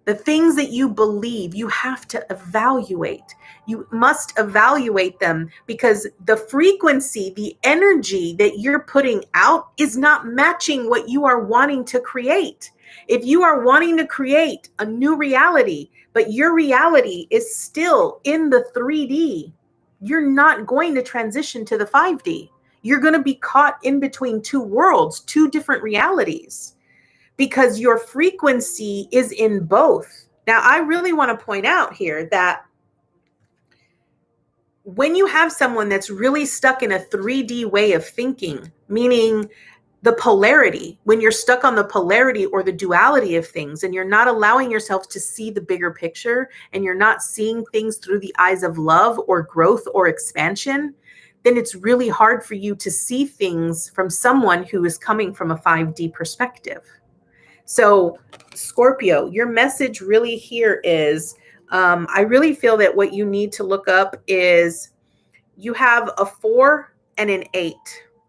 the things that you believe, you have to evaluate. You must evaluate them because the frequency, the energy that you're putting out is not matching what you are wanting to create. If you are wanting to create a new reality, but your reality is still in the 3D, you're not going to transition to the 5D. You're going to be caught in between two worlds, two different realities, because your frequency is in both. Now, I really want to point out here that when you have someone that's really stuck in a 3D way of thinking, meaning the polarity, when you're stuck on the polarity or the duality of things, and you're not allowing yourself to see the bigger picture, and you're not seeing things through the eyes of love or growth or expansion, then it's really hard for you to see things from someone who is coming from a 5D perspective. So Scorpio, your message really here is, I really feel that what you need to look up is you have a 4 and an 8,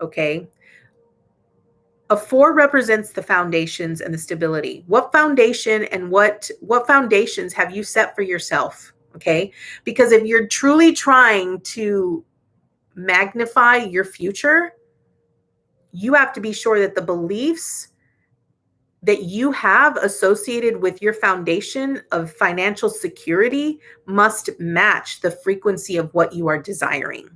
okay? A 4 represents the foundations and the stability. What foundation and what foundations have you set for yourself, okay? Because if you're truly trying to magnify your future, you have to be sure that the beliefs that you have associated with your foundation of financial security must match the frequency of what you are desiring.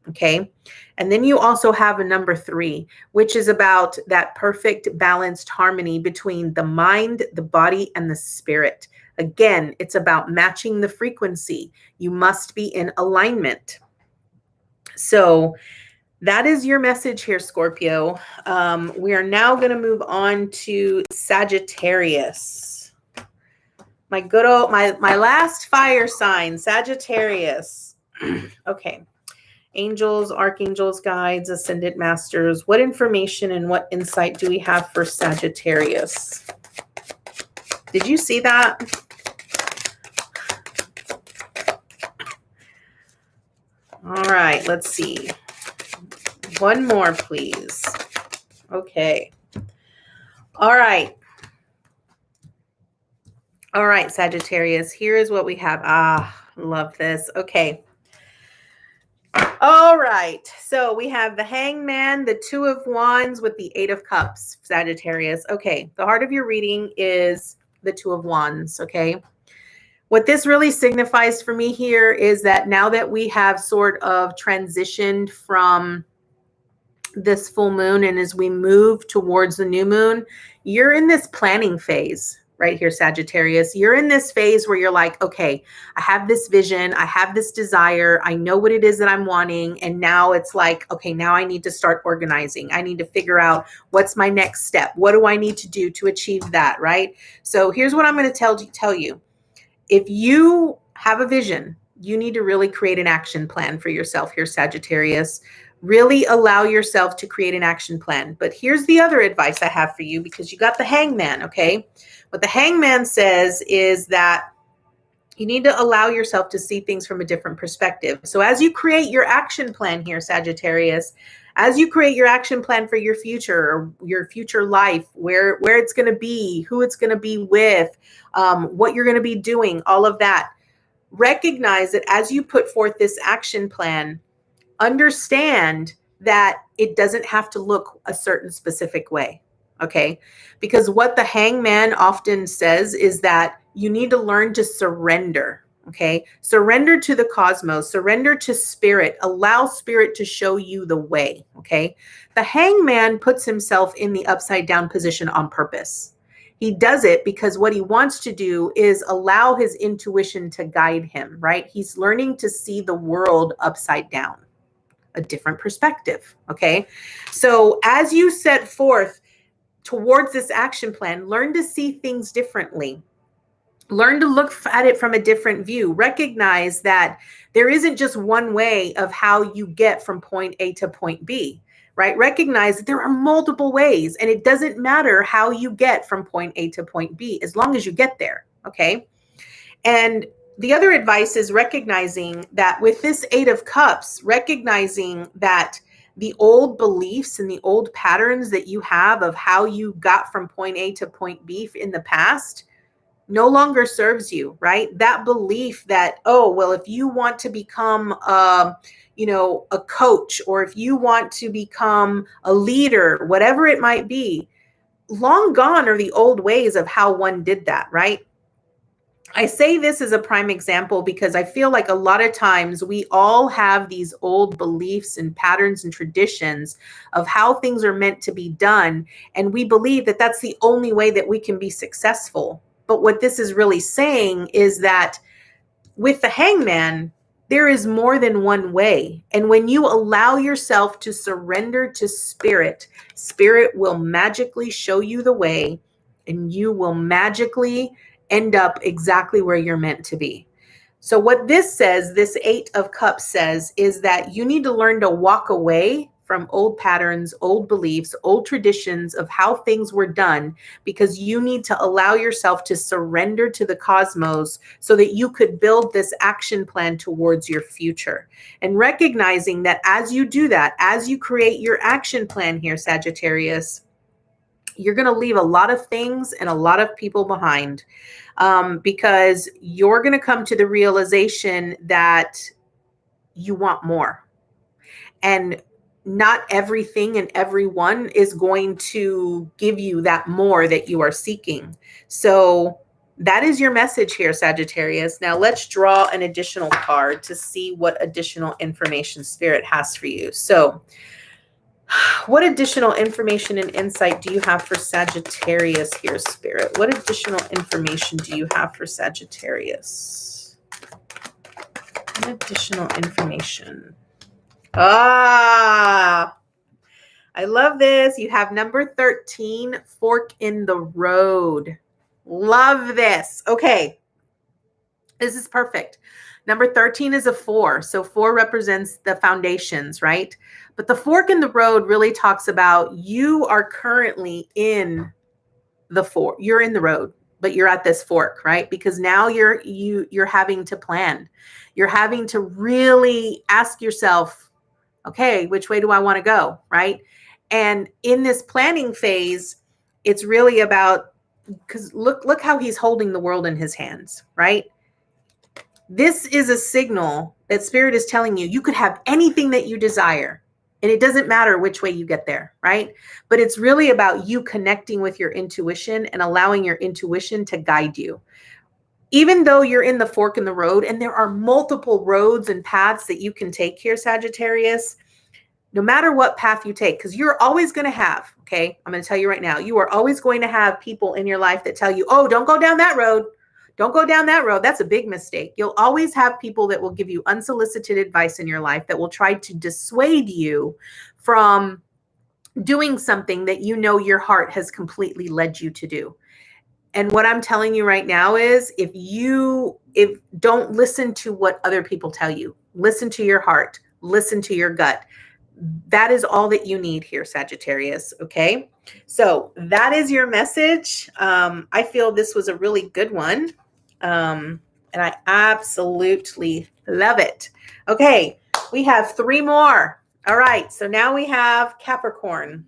Okay. And then you also have a number 3, which is about that perfect balanced harmony between the mind, the body, and the spirit. Again, it's about matching the frequency. You must be in alignment. So That is your message here, Scorpio. We are now going to move on to Sagittarius. My good old, my last fire sign, Sagittarius. Okay. Angels, archangels, guides, ascended masters. What information and what insight do we have for Sagittarius? Did you see that? All right, let's see. One more, please. Okay. All right. All right, Sagittarius. Here is what we have. Love this. Okay. All right. So we have the Hangman, the Two of Wands with the Eight of Cups, Sagittarius. Okay. The heart of your reading is the Two of Wands. Okay. What this really signifies for me here is that now that we have sort of transitioned from this full moon and as we move towards the new moon, you're in this planning phase right here, Sagittarius. You're in this phase where you're like, okay, I have this vision, I have this desire, I know what it is that I'm wanting. And now it's like, okay, now I need to start organizing. I need to figure out what's my next step. What do I need to do to achieve that, right? So here's what I'm going to tell you. If you have a vision, you need to really create an action plan for yourself here, Sagittarius. Really allow yourself to create an action plan. But here's the other advice I have for you, because you got the Hangman, okay? What the Hangman says is that you need to allow yourself to see things from a different perspective. So as you create your action plan here, Sagittarius, as you create your action plan for your future or your future life, where it's going to be, who it's going to be with, what you're going to be doing, all of that, recognize that as you put forth this action plan, understand that it doesn't have to look a certain specific way. Okay. Because what the Hangman often says is that you need to learn to surrender. Okay. Surrender to the cosmos, surrender to spirit, allow spirit to show you the way. Okay. The Hangman puts himself in the upside down position on purpose. He does it because what he wants to do is allow his intuition to guide him, right? He's learning to see the world upside down, a different perspective. Okay. So as you set forth towards this action plan, learn to see things differently. Learn to look at it from a different view. Recognize that there isn't just one way of how you get from point A to point B, right? Recognize that there are multiple ways, and it doesn't matter how you get from point A to point B as long as you get there. Okay. And the other advice is recognizing that with this Eight of Cups, recognizing that the old beliefs and the old patterns that you have of how you got from point A to point B in the past no longer serves you, right? That belief that, oh, well, if you want to become, a coach, or if you want to become a leader, whatever it might be, long gone are the old ways of how one did that, right? I say this as a prime example because I feel like a lot of times we all have these old beliefs and patterns and traditions of how things are meant to be done. And we believe that that's the only way that we can be successful. But what this is really saying is that with the Hangman, there is more than one way. And when you allow yourself to surrender to spirit, spirit will magically show you the way, and you will magically end up exactly where you're meant to be. So what this says, this Eight of Cups says, is that you need to learn to walk away from old patterns, old beliefs, old traditions of how things were done, because you need to allow yourself to surrender to the cosmos so that you could build this action plan towards your future. And recognizing that as you do that, as you create your action plan here, Sagittarius, you're going to leave a lot of things and a lot of people behind, because you're going to come to the realization that you want more. And not everything and everyone is going to give you that more that you are seeking. So that is your message here, Sagittarius. Now let's draw an additional card to see what additional information Spirit has for you. So what additional information and insight do you have for Sagittarius here, Spirit? What additional information do you have for Sagittarius? What additional information? Ah, I love this. You have number 13, fork in the road. Love this. Okay. This is perfect. Number 13 is a 4. So 4 represents the foundations, right? But the fork in the road really talks about you are currently in the fork. You're in the road, but you're at this fork, right? Because now you're having to plan. You're having to really ask yourself, okay, which way do I want to go, right? And in this planning phase, it's really about, because look how he's holding the world in his hands, right? This is a signal that spirit is telling you could have anything that you desire. And it doesn't matter which way you get there, right? But it's really about you connecting with your intuition and allowing your intuition to guide you. Even though you're in the fork in the road, and there are multiple roads and paths that you can take here, Sagittarius, no matter what path you take, because you're always going to have, okay, I'm going to tell you right now, you are always going to have people in your life that tell you, oh, don't go down that road. Don't go down that road. That's a big mistake. You'll always have people that will give you unsolicited advice in your life that will try to dissuade you from doing something that you know your heart has completely led you to do. And what I'm telling you right now is if don't listen to what other people tell you, listen to your heart, listen to your gut. That is all that you need here, Sagittarius. Okay. So that is your message. I feel this was a really good one. And I absolutely love it. Okay. We have 3 more. All right. So now we have Capricorn.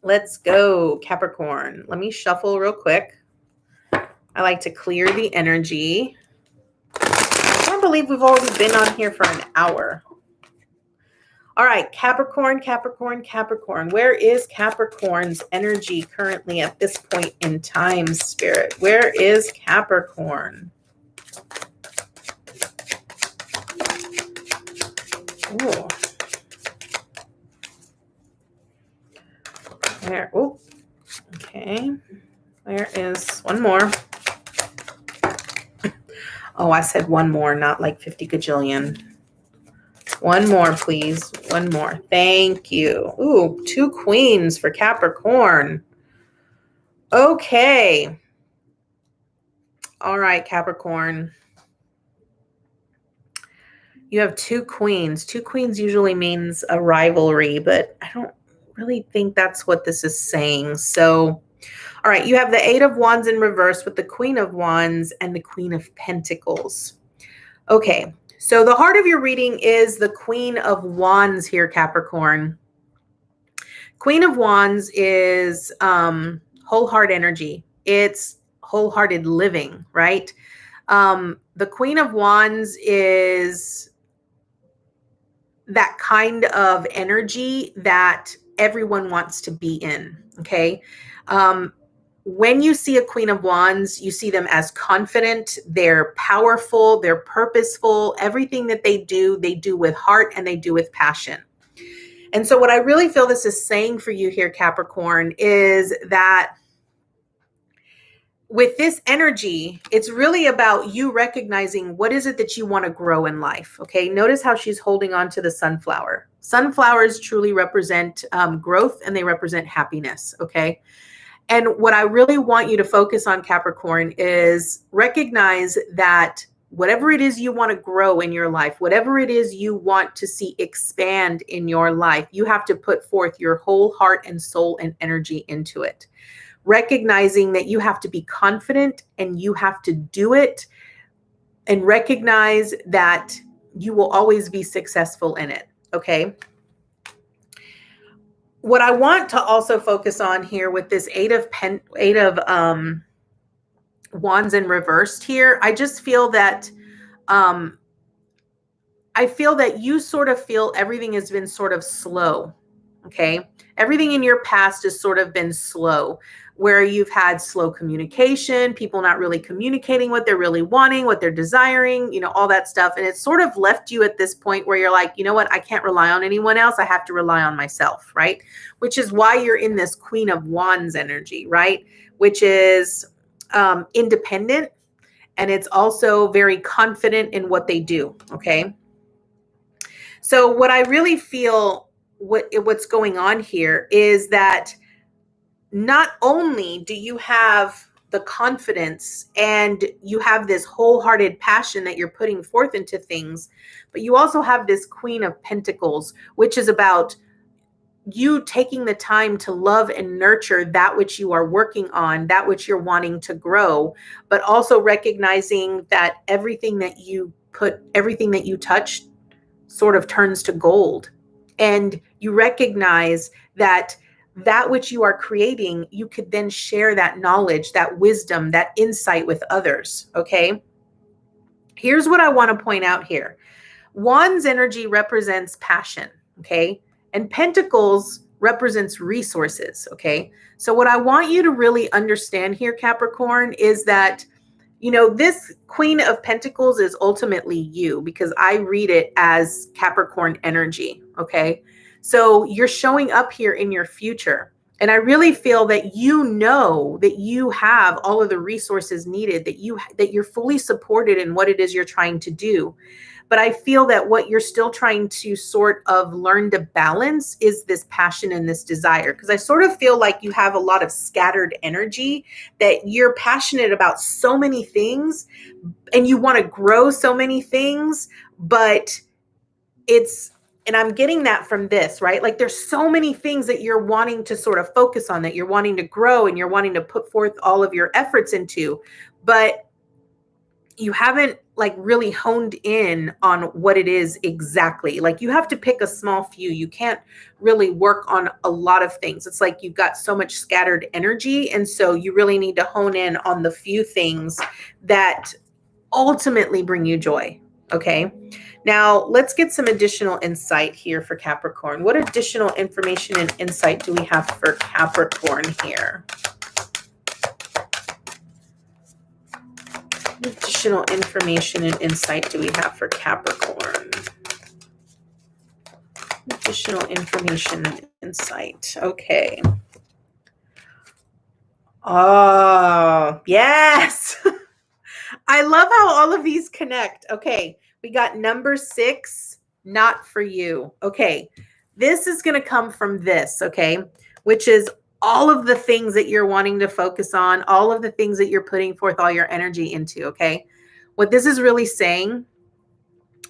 Let's go, Capricorn. Let me shuffle real quick. I like to clear the energy. I can't believe we've already been on here for an hour. All right, Capricorn, Capricorn, Capricorn. Where is Capricorn's energy currently at this point in time, Spirit? Where is Capricorn? Ooh. Where? Oh, okay. Where is one more? Oh, I said one more, not like 50 gajillion. One more, please. One more. Thank you. Ooh, 2 queens for Capricorn. Okay. All right, Capricorn. You have 2 queens. 2 queens usually means a rivalry, but I don't really think that's what this is saying. So, all right, you have the 8 of Wands in reverse with the Queen of Wands and the Queen of Pentacles. Okay, so the heart of your reading is the Queen of Wands here, Capricorn. Queen of Wands is whole heart energy. It's wholehearted living, right? The Queen of Wands is that kind of energy that everyone wants to be in, okay? When you see a Queen of Wands, you see them as confident, they're powerful, they're purposeful. Everything that they do with heart and they do with passion. And so what I really feel this is saying for you here, Capricorn, is that with this energy, it's really about you recognizing what is it that you want to grow in life. Okay. Notice how she's holding on to the sunflower. Sunflowers truly represent growth and they represent happiness. Okay. And what I really want you to focus on, Capricorn, is recognize that whatever it is you want to grow in your life, whatever it is you want to see expand in your life, you have to put forth your whole heart and soul and energy into it. Recognizing that you have to be confident and you have to do it, and recognize that you will always be successful in it. Okay. What I want to also focus on here with this 8 of Wands in reversed here, I just feel that you sort of feel everything has been sort of slow. Okay. Everything in your past has sort of been slow, where you've had slow communication, people not really communicating what they're really wanting, what they're desiring, all that stuff. And it's sort of left you at this point where you're like, you know what? I can't rely on anyone else. I have to rely on myself, right? Which is why you're in this Queen of Wands energy, right? Which is independent, and it's also very confident in what they do. Okay. So what I really feel what's going on here is that not only do you have the confidence and you have this wholehearted passion that you're putting forth into things, but you also have this Queen of Pentacles, which is about you taking the time to love and nurture that which you are working on, that which you're wanting to grow, but also recognizing that everything that you touch sort of turns to gold. And you recognize that which you are creating, you could then share that knowledge, that wisdom, that insight with others. Okay. Here's what I want to point out here. Wands energy represents passion. Okay. And Pentacles represents resources. Okay. So what I want you to really understand here, Capricorn, is that this Queen of Pentacles is ultimately you, because I read it as Capricorn energy. Okay. So you're showing up here in your future. And I really feel that that you have all of the resources needed, that you're fully supported in what it is you're trying to do. But I feel that what you're still trying to sort of learn to balance is this passion and this desire. Because I sort of feel like you have a lot of scattered energy, that you're passionate about so many things and you want to grow so many things, but and I'm getting that from this, right? Like there's so many things that you're wanting to sort of focus on, that you're wanting to grow and you're wanting to put forth all of your efforts into, but you haven't like really honed in on what it is exactly. Like you have to pick a small few. You can't really work on a lot of things. It's like you've got so much scattered energy. And so you really need to hone in on the few things that ultimately bring you joy. Okay. Now let's get some additional insight here for Capricorn. What additional information and insight do we have for Capricorn here? What additional information and insight do we have for Capricorn? Additional information and insight. Okay. Oh, yes. I love how all of these connect. Okay. We got number 6, not for you. Okay. This is going to come from this. Okay. Which is all of the things that you're wanting to focus on, all of the things that you're putting forth all your energy into. Okay. What this is really saying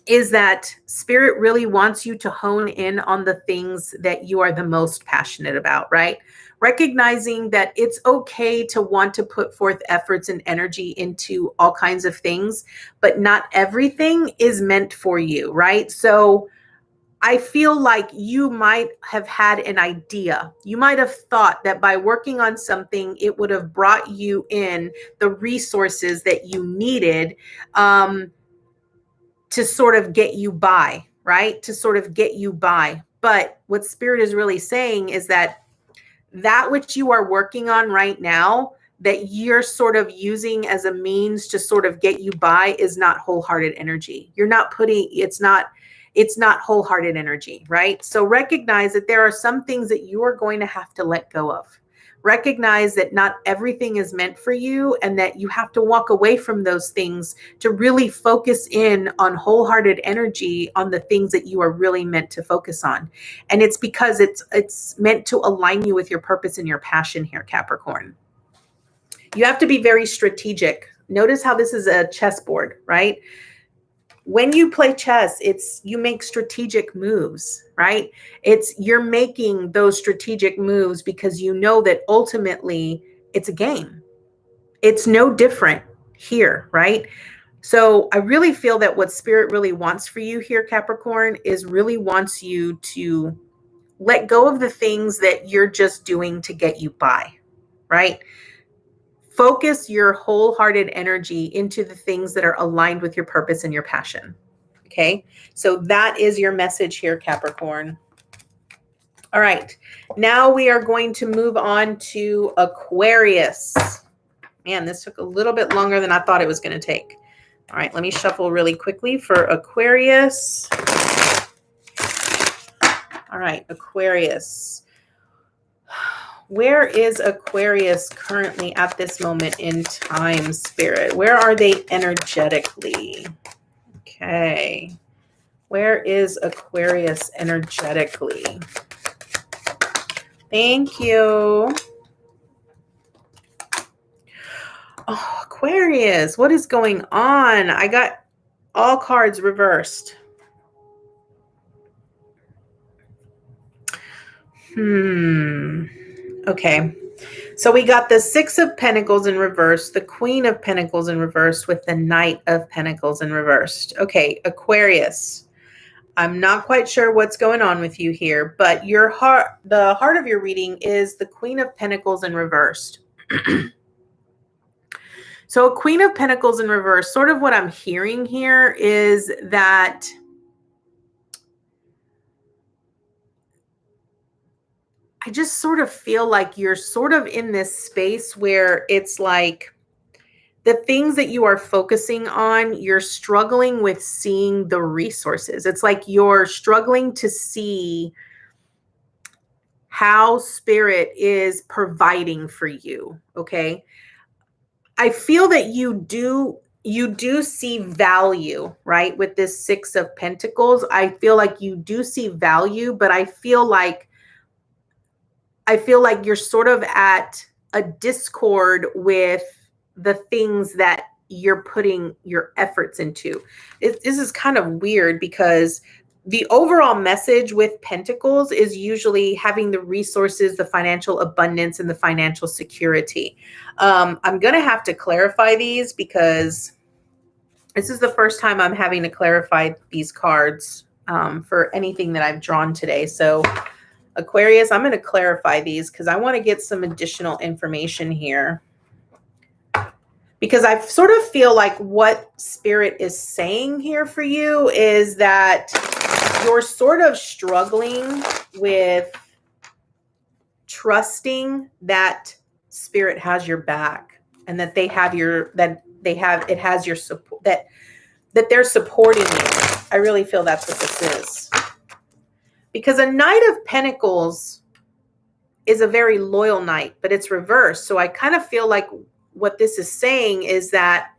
is that Spirit really wants you to hone in on the things that you are the most passionate about, right? Recognizing that it's okay to want to put forth efforts and energy into all kinds of things, but not everything is meant for you, right? So I feel like you might have had an idea. You might have thought that by working on something, it would have brought you in the resources that you needed to sort of get you by, right? To sort of get you by. But what Spirit is really saying is that which you are working on right now, that you're sort of using as a means to sort of get you by, is not wholehearted energy. It's not wholehearted energy, right? So recognize that there are some things that you are going to have to let go of. Recognize that not everything is meant for you, and that you have to walk away from those things to really focus in on wholehearted energy on the things that you are really meant to focus on. And it's because it's meant to align you with your purpose and your passion here, Capricorn. You have to be very strategic. Notice how this is a chessboard, right? When you play chess, you make strategic moves, right? You're making those strategic moves because you know that ultimately it's a game. It's no different here, right? So I really feel that what Spirit really wants for you here, Capricorn, is really wants you to let go of the things that you're just doing to get you by, right? Focus your wholehearted energy into the things that are aligned with your purpose and your passion. Okay, so that is your message here, Capricorn. All right, now we are going to move on to Aquarius. Man, this took a little bit longer than I thought it was going to take. All right, let me shuffle really quickly for Aquarius. All right, Aquarius. Where is Aquarius currently at this moment in time, Spirit? Where are they energetically? Okay. Where is Aquarius energetically? Thank you. Oh, Aquarius, what is going on? I got all cards reversed. Okay. So we got the Six of Pentacles in reverse, the Queen of Pentacles in reverse with the Knight of Pentacles in reversed. Okay, Aquarius. I'm not quite sure what's going on with you here, but your heart, the heart of your reading is the Queen of Pentacles in reversed. So a Queen of Pentacles in reverse, sort of what I'm hearing here is that I just sort of feel like you're sort of in this space where it's like the things that you are focusing on, you're struggling with seeing the resources. It's like you're struggling to see how spirit is providing for you. Okay. I feel that you do see value, right? With this Six of Pentacles, I feel like you do see value, but I feel like you're sort of at a discord with the things that you're putting your efforts into. This is kind of weird because the overall message with Pentacles is usually having the resources, the financial abundance, and the financial security. I'm going to have to clarify these because this is the first time I'm having to clarify these cards for anything that I've drawn today. So Aquarius, I'm going to clarify these because I want to get some additional information here. Because I sort of feel like what spirit is saying here for you is that you're sort of struggling with trusting that spirit has your back and that it has your support, that they're supporting you. I really feel that's what this is. Because a Knight of Pentacles is a very loyal knight, but it's reversed. So I kind of feel like what this is saying is that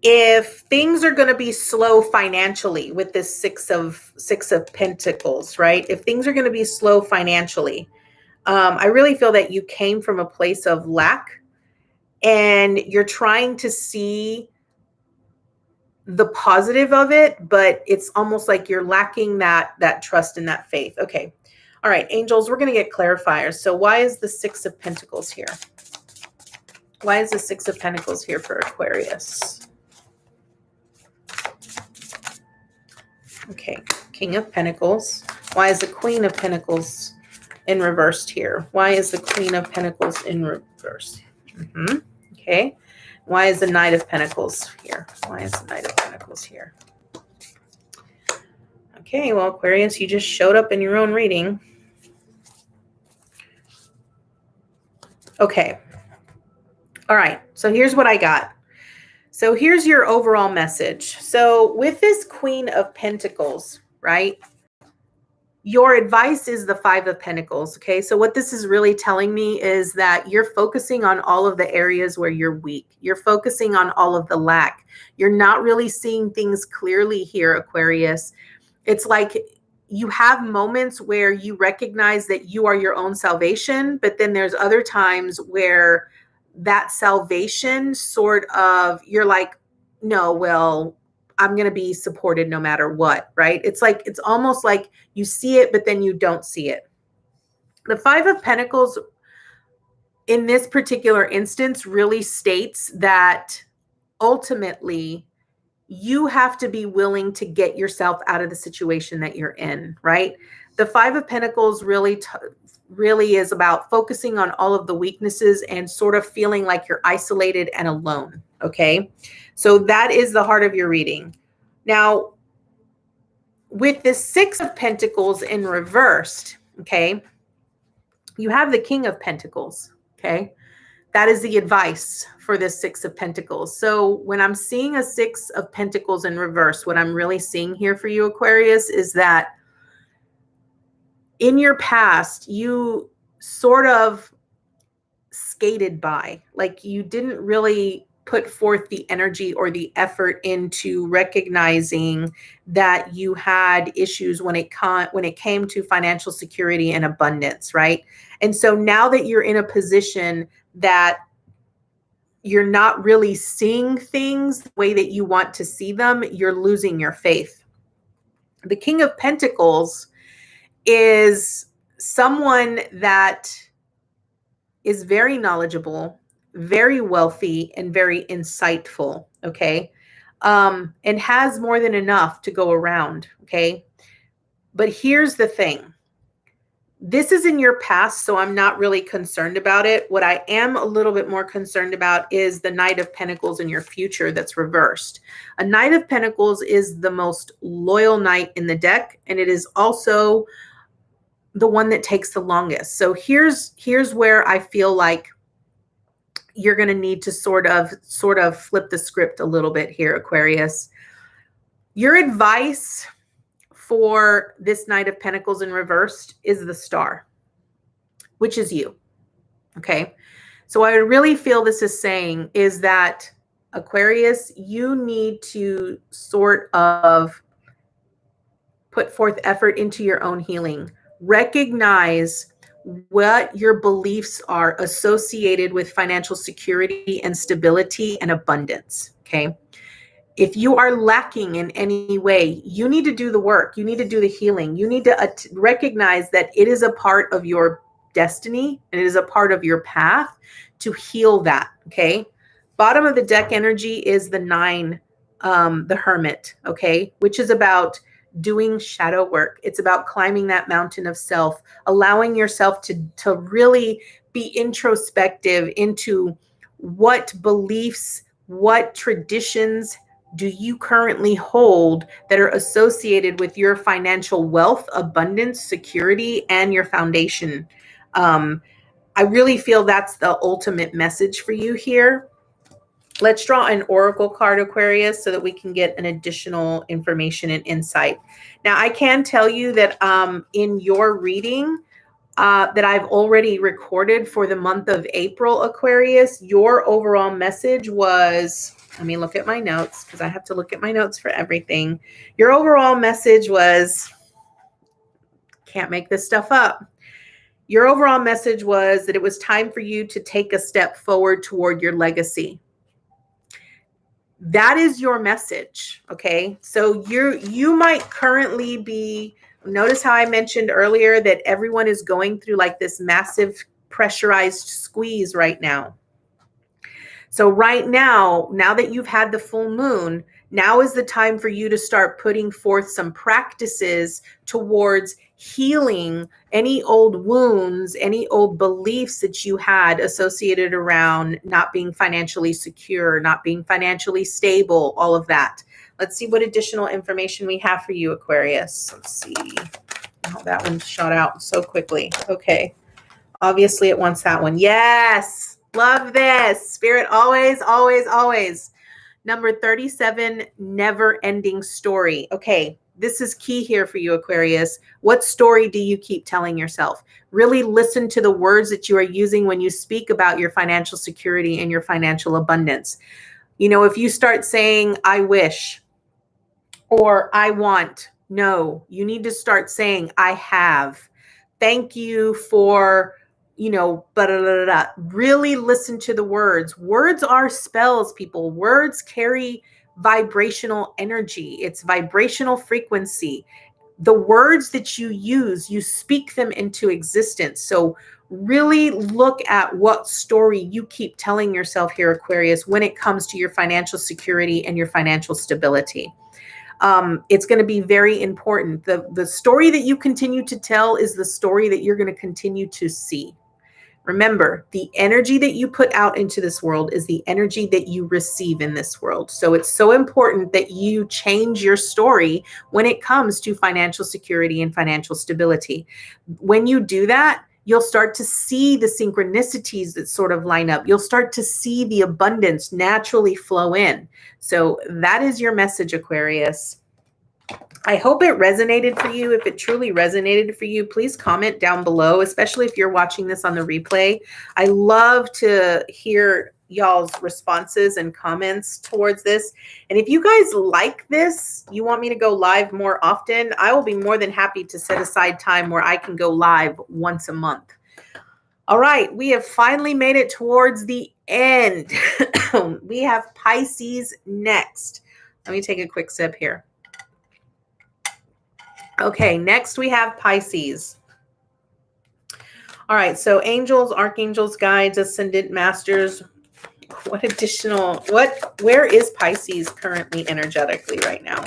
if things are going to be slow financially with this six of Pentacles, right? If things are going to be slow financially, I really feel that you came from a place of lack and you're trying to see the positive of it, but it's almost like you're lacking that trust and that faith. Okay. All right, angels, we're going to get clarifiers. So why is the Six of Pentacles here? Why is the Six of Pentacles here for Aquarius? Okay, King of Pentacles. Why is the Queen of Pentacles in reversed here? Why is the Queen of Pentacles in reverse? Okay. Why is the Knight of Pentacles here? Why is the Knight of Pentacles here? Okay, well, Aquarius, you just showed up in your own reading. Okay. All right, so here's what I got. So here's your overall message. So with this Queen of Pentacles, right? Your advice is the Five of Pentacles, okay? So what this is really telling me is that you're focusing on all of the areas where you're weak. You're focusing on all of the lack. You're not really seeing things clearly here, Aquarius. It's like you have moments where you recognize that you are your own salvation, but then there's other times where that salvation sort of, you're like, no, well, I'm going to be supported no matter what, right? It's like, it's almost like you see it, but then you don't see it. The Five of Pentacles in this particular instance really states that ultimately you have to be willing to get yourself out of the situation that you're in, right? The Five of Pentacles really is about focusing on all of the weaknesses and sort of feeling like you're isolated and alone, okay? So that is the heart of your reading. Now, with the Six of Pentacles in reversed, okay, you have the King of Pentacles, okay? That is the advice for this Six of Pentacles. So when I'm seeing a Six of Pentacles in reverse, what I'm really seeing here for you, Aquarius, is that in your past, you sort of skated by, like you didn't really put forth the energy or the effort into recognizing that you had issues when it came to financial security and abundance, right? And so now that you're in a position that you're not really seeing things the way that you want to see them, you're losing your faith. The King of Pentacles is someone that is very knowledgeable, very wealthy, and very insightful, okay? And has more than enough to go around, okay? But here's the thing. This is in your past, so I'm not really concerned about it. What I am a little bit more concerned about is the Knight of Pentacles in your future that's reversed. A Knight of Pentacles is the most loyal knight in the deck, and it is also the one that takes the longest. So here's where I feel like you're going to need to sort of flip the script a little bit here, Aquarius. Your advice for this Knight of Pentacles in reversed is the Star, which is you. Okay. So what I really feel this is saying is that, Aquarius, you need to sort of put forth effort into your own healing. Recognize what your beliefs are associated with financial security and stability and abundance. Okay. If you are lacking in any way, you need to do the work. You need to do the healing. You need to recognize that it is a part of your destiny and it is a part of your path to heal that. Okay. Bottom of the deck energy is the 9, the Hermit. Okay. Which is about doing shadow work. It's about climbing that mountain of self, allowing yourself to really be introspective into what beliefs, what traditions do you currently hold that are associated with your financial wealth, abundance, security, and your foundation. I really feel that's the ultimate message for you here. Let's draw an oracle card, Aquarius, so that we can get an additional information and insight. Now, I can tell you that in your reading that I've already recorded for the month of April, Aquarius, your overall message was, let me look at my notes because I have to look at my notes for everything. Your overall message was, can't make this stuff up. Your overall message was that it was time for you to take a step forward toward your legacy. That is your message, okay? So you might currently be, notice how I mentioned earlier that everyone is going through like this massive pressurized squeeze right now. So right now that you've had the full moon, now is the time for you to start putting forth some practices towards healing any old wounds, any old beliefs that you had associated around not being financially secure, not being financially stable, all of that. Let's see what additional information we have for you, Aquarius. Let's see. Oh, that one shot out so quickly. Okay. Obviously it wants that one. Yes. Love this. Spirit always, always, always. Number 37, never ending story. Okay. This is key here for you, Aquarius. What story do you keep telling yourself? Really listen to the words that you are using when you speak about your financial security and your financial abundance. You know, if you start saying, I wish, or I want, no, you need to start saying, I have. Thank you for, you know, really listen to the words. Words are spells, people. Words carry vibrational energy. It's vibrational frequency. The words that you use, you speak them into existence. So really look at what story you keep telling yourself here, Aquarius, when it comes to your financial security and your financial stability. It's going to be very important. The story that you continue to tell is the story that you're going to continue to see. Remember, the energy that you put out into this world is the energy that you receive in this world. So it's so important that you change your story when it comes to financial security and financial stability. When you do that, you'll start to see the synchronicities that sort of line up. You'll start to see the abundance naturally flow in. So that is your message, Aquarius. I hope it resonated for you. If it truly resonated for you, please comment down below, especially if you're watching this on the replay. I love to hear y'all's responses and comments towards this. And if you guys like this, you want me to go live more often, I will be more than happy to set aside time where I can go live once a month. All right, we have finally made it towards the end. We have Pisces next. Let me take a quick sip here. Okay, next we have Pisces. All right, so angels, archangels, guides, ascendant masters. Where is Pisces currently energetically right now?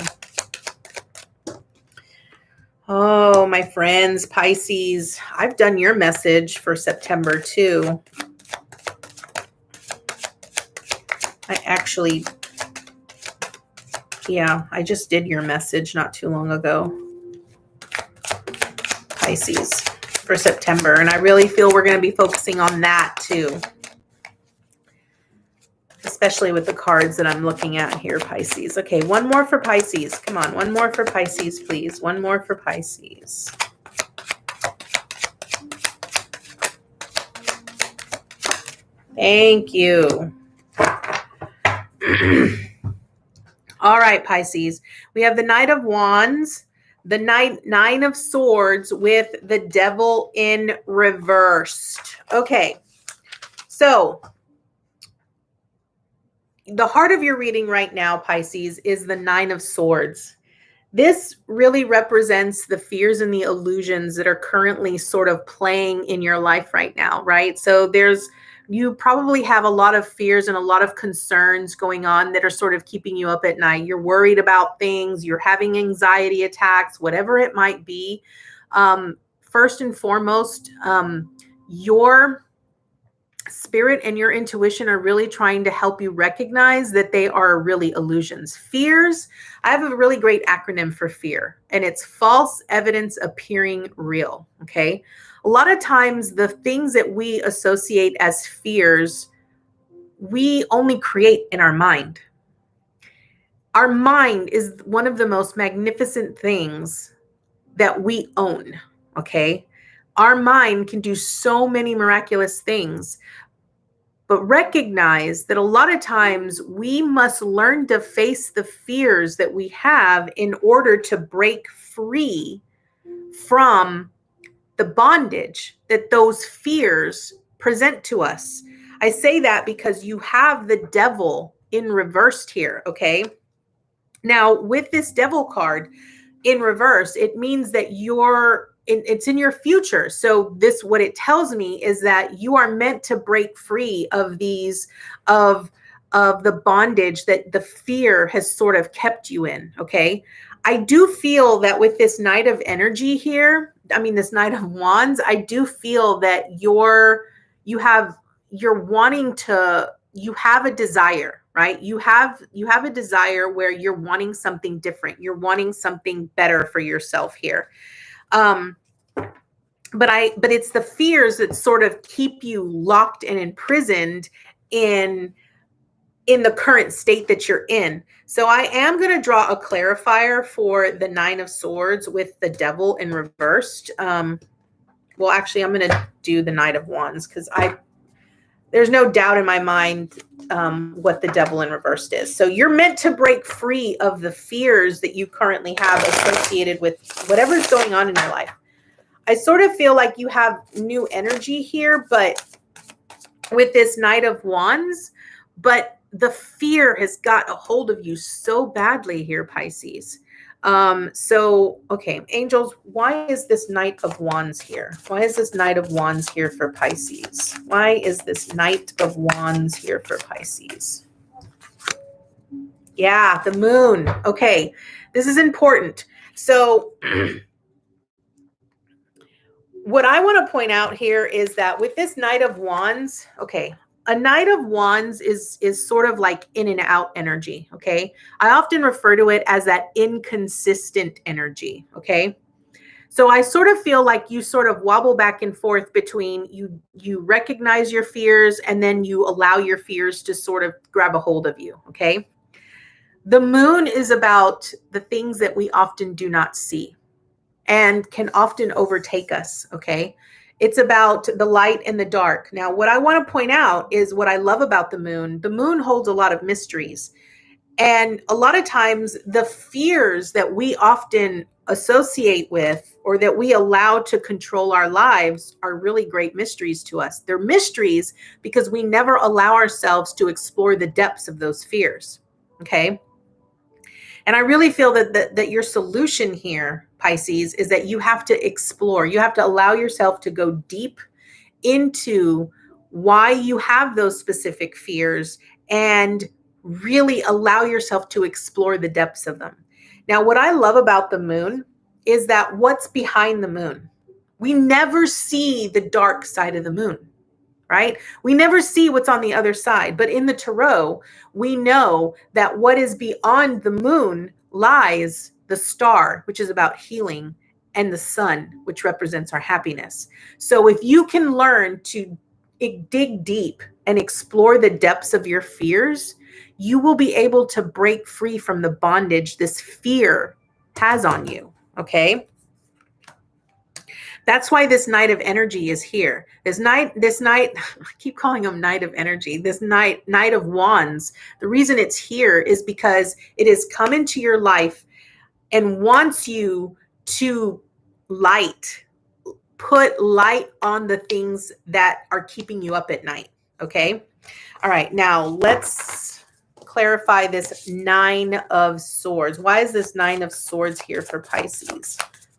Oh, my friends, Pisces, I've done your message for September too. I just did your message not too long ago. Pisces for September. And I really feel we're going to be focusing on that too. Especially with the cards that I'm looking at here, Pisces. Okay, one more for Pisces. Come on, one more for Pisces, please. One more for Pisces. Thank you. All right, Pisces. We have the Knight of Wands, the Nine of Swords with the Devil in reversed. Okay, so the heart of your reading right now, Pisces, is the Nine of Swords. This really represents the fears and the illusions that are currently sort of playing in your life right now, right? So you probably have a lot of fears and a lot of concerns going on that are sort of keeping you up at night. You're worried about things, you're having anxiety attacks, whatever it might be. First and foremost, your spirit and your intuition are really trying to help you recognize that they are really illusions. Fears, I have a really great acronym for fear, and it's false evidence appearing real, okay? A lot of times the things that we associate as fears, we only create in our mind. Our mind is one of the most magnificent things that we own, okay? Our mind can do so many miraculous things, but recognize that a lot of times we must learn to face the fears that we have in order to break free from the bondage that those fears present to us. I say that because you have the devil in reversed here, okay? Now, with this devil card in reverse, it means that it's in your future. So what it tells me is that you are meant to break free of the bondage that the fear has sort of kept you in. Okay. I do feel that with this Knight of Energy here, this Knight of Wands, I do feel that you have a desire, right? You have a desire where you're wanting something different. You're wanting something better for yourself here. But it's the fears that sort of keep you locked and imprisoned in the current state that you're in. So I am going to draw a clarifier for the Nine of Swords with the Devil in reversed. Well, actually, I'm going to do the Knight of Wands because there's no doubt in my mind what the Devil in reversed is. So you're meant to break free of the fears that you currently have associated with whatever's going on in your life. I sort of feel like you have new energy here, but with this Knight of Wands, but the fear has got a hold of you so badly here, Pisces. Okay, angels, why is this Knight of Wands here? Why is this Knight of Wands here for Pisces? Why is this Knight of Wands here for Pisces? Yeah, the moon. Okay, this is important. So what I want to point out here is that with this Knight of Wands, okay, a Knight of Wands is sort of like in and out energy, okay? I often refer to it as that inconsistent energy, okay? So I sort of feel like you sort of wobble back and forth between you recognize your fears and then you allow your fears to sort of grab a hold of you, okay? The moon is about the things that we often do not see and can often overtake us, okay? It's about the light and the dark. Now, what I want to point out is what I love about the moon holds a lot of mysteries. And a lot of times the fears that we often associate with or that we allow to control our lives are really great mysteries to us. They're mysteries because we never allow ourselves to explore the depths of those fears, okay? And I really feel that your solution here, Pisces, is that you have to explore. You have to allow yourself to go deep into why you have those specific fears and really allow yourself to explore the depths of them. Now, what I love about the moon is that what's behind the moon? We never see the dark side of the moon, right? We never see what's on the other side. But in the tarot, we know that what is beyond the moon lies the star, which is about healing, and the sun, which represents our happiness. So if you can learn to dig deep and explore the depths of your fears, you will be able to break free from the bondage this fear has on you, okay? That's why this Knight of Energy is here. This night, I keep calling him Knight of Energy, this Knight of Wands. The reason it's here is because it has come into your life and wants you to put light on the things that are keeping you up at night, okay? All right, now let's clarify this Nine of Swords. Why is this Nine of Swords here for Pisces?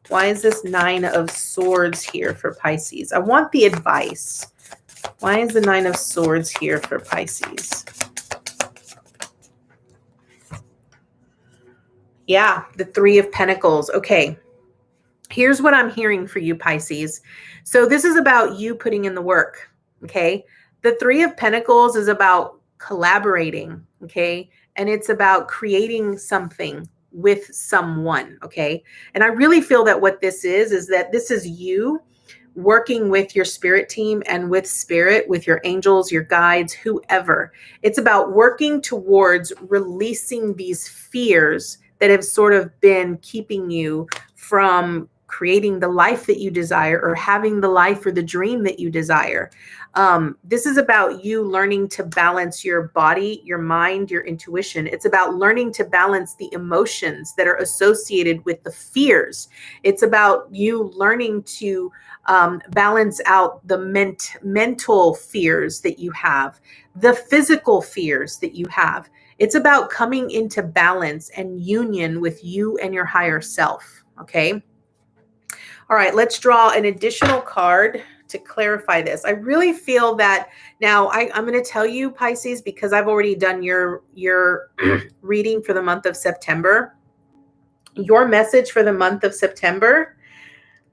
Why is this Nine of Swords here for Pisces? I want the advice. Why is the Nine of Swords here for Pisces? Yeah, the Three of Pentacles. Okay, here's what I'm hearing for you, Pisces. So this is about you putting in the work, okay? The Three of Pentacles is about collaborating, okay? And it's about creating something with someone, okay? And I really feel that what this is that this is you working with your spirit team and with spirit, with your angels, your guides, whoever. It's about working towards releasing these fears that have sort of been keeping you from creating the life that you desire or having the life or the dream that you desire. This is about you learning to balance your body, your mind, your intuition. It's about learning to balance the emotions that are associated with the fears. It's about you learning to balance out the mental fears that you have, the physical fears that you have. It's about coming into balance and union with you and your higher self, okay? All right, let's draw an additional card to clarify this. I really feel that now I'm going to tell you, Pisces, because I've already done your reading for the month of September. Your message for the month of September,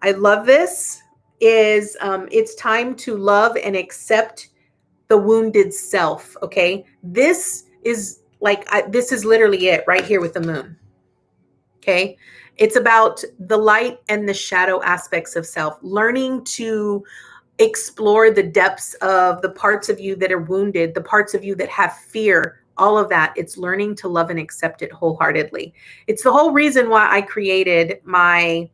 I love this, is it's time to love and accept the wounded self, okay? This is this is literally it right here with the moon, okay? It's about the light and the shadow aspects of self, learning to explore the depths of the parts of you that are wounded, the parts of you that have fear, all of that. It's learning to love and accept it wholeheartedly. It's the whole reason why I created my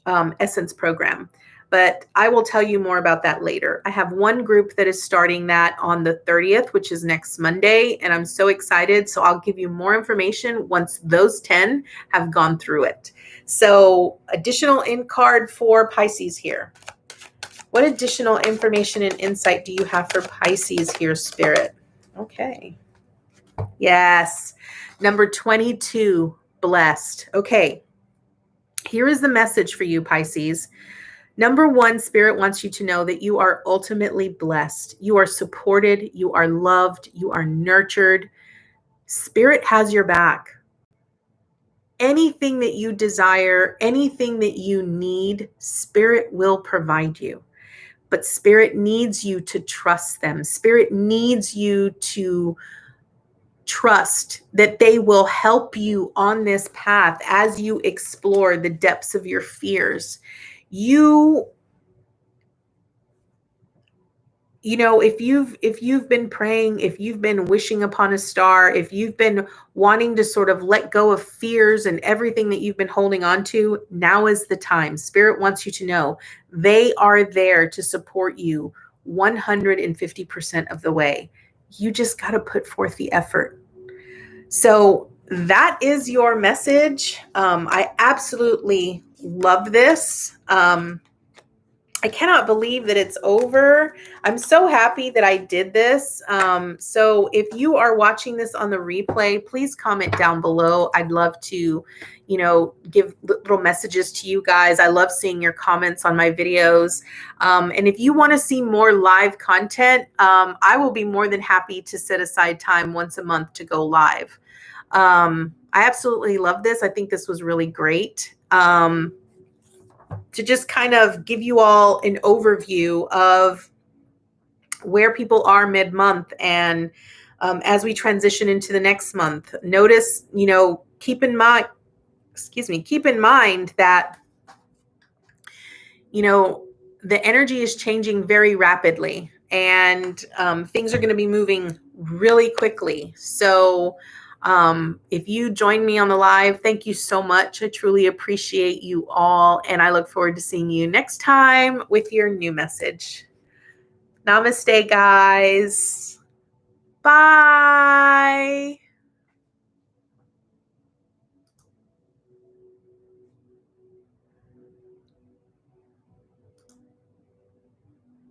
Essence program. But I will tell you more about that later. I have one group that is starting that on the 30th, which is next Monday, and I'm so excited. So I'll give you more information once those 10 have gone through it. So additional in card for Pisces here. What additional information and insight do you have for Pisces here, Spirit? Okay. Yes. Number 22, blessed. Okay. Here is the message for you, Pisces. Number one, Spirit wants you to know that you are ultimately blessed. You are supported. You are loved. You are nurtured. Spirit has your back. Anything that you desire, anything that you need, Spirit will provide you. But Spirit needs you to trust them. Spirit needs you to trust that they will help you on this path as you explore the depths of your fears. You you know, if you've been praying, if you've been wishing upon a star, if you've been wanting to sort of let go of fears and everything that you've been holding on to, now is the time. Spirit wants you to know they are there to support you 150% of the way. You just got to put forth the effort. So that is your message. I absolutely love this. I cannot believe that it's over. I'm so happy that I did this. So if you are watching this on the replay, please comment down below. I'd love to, you know, give little messages to you guys. I love seeing your comments on my videos. And if you want to see more live content, I will be more than happy to set aside time once a month to go live. I absolutely love this. I think this was really great. To just kind of give you all an overview of where people are mid-month and as we transition into the next month. Notice, you know, keep in mind that, you know, the energy is changing very rapidly and things are going to be moving really quickly. So if you join me on the live, thank you so much. I truly appreciate you all. And I look forward to seeing you next time with your new message. Namaste, guys. Bye.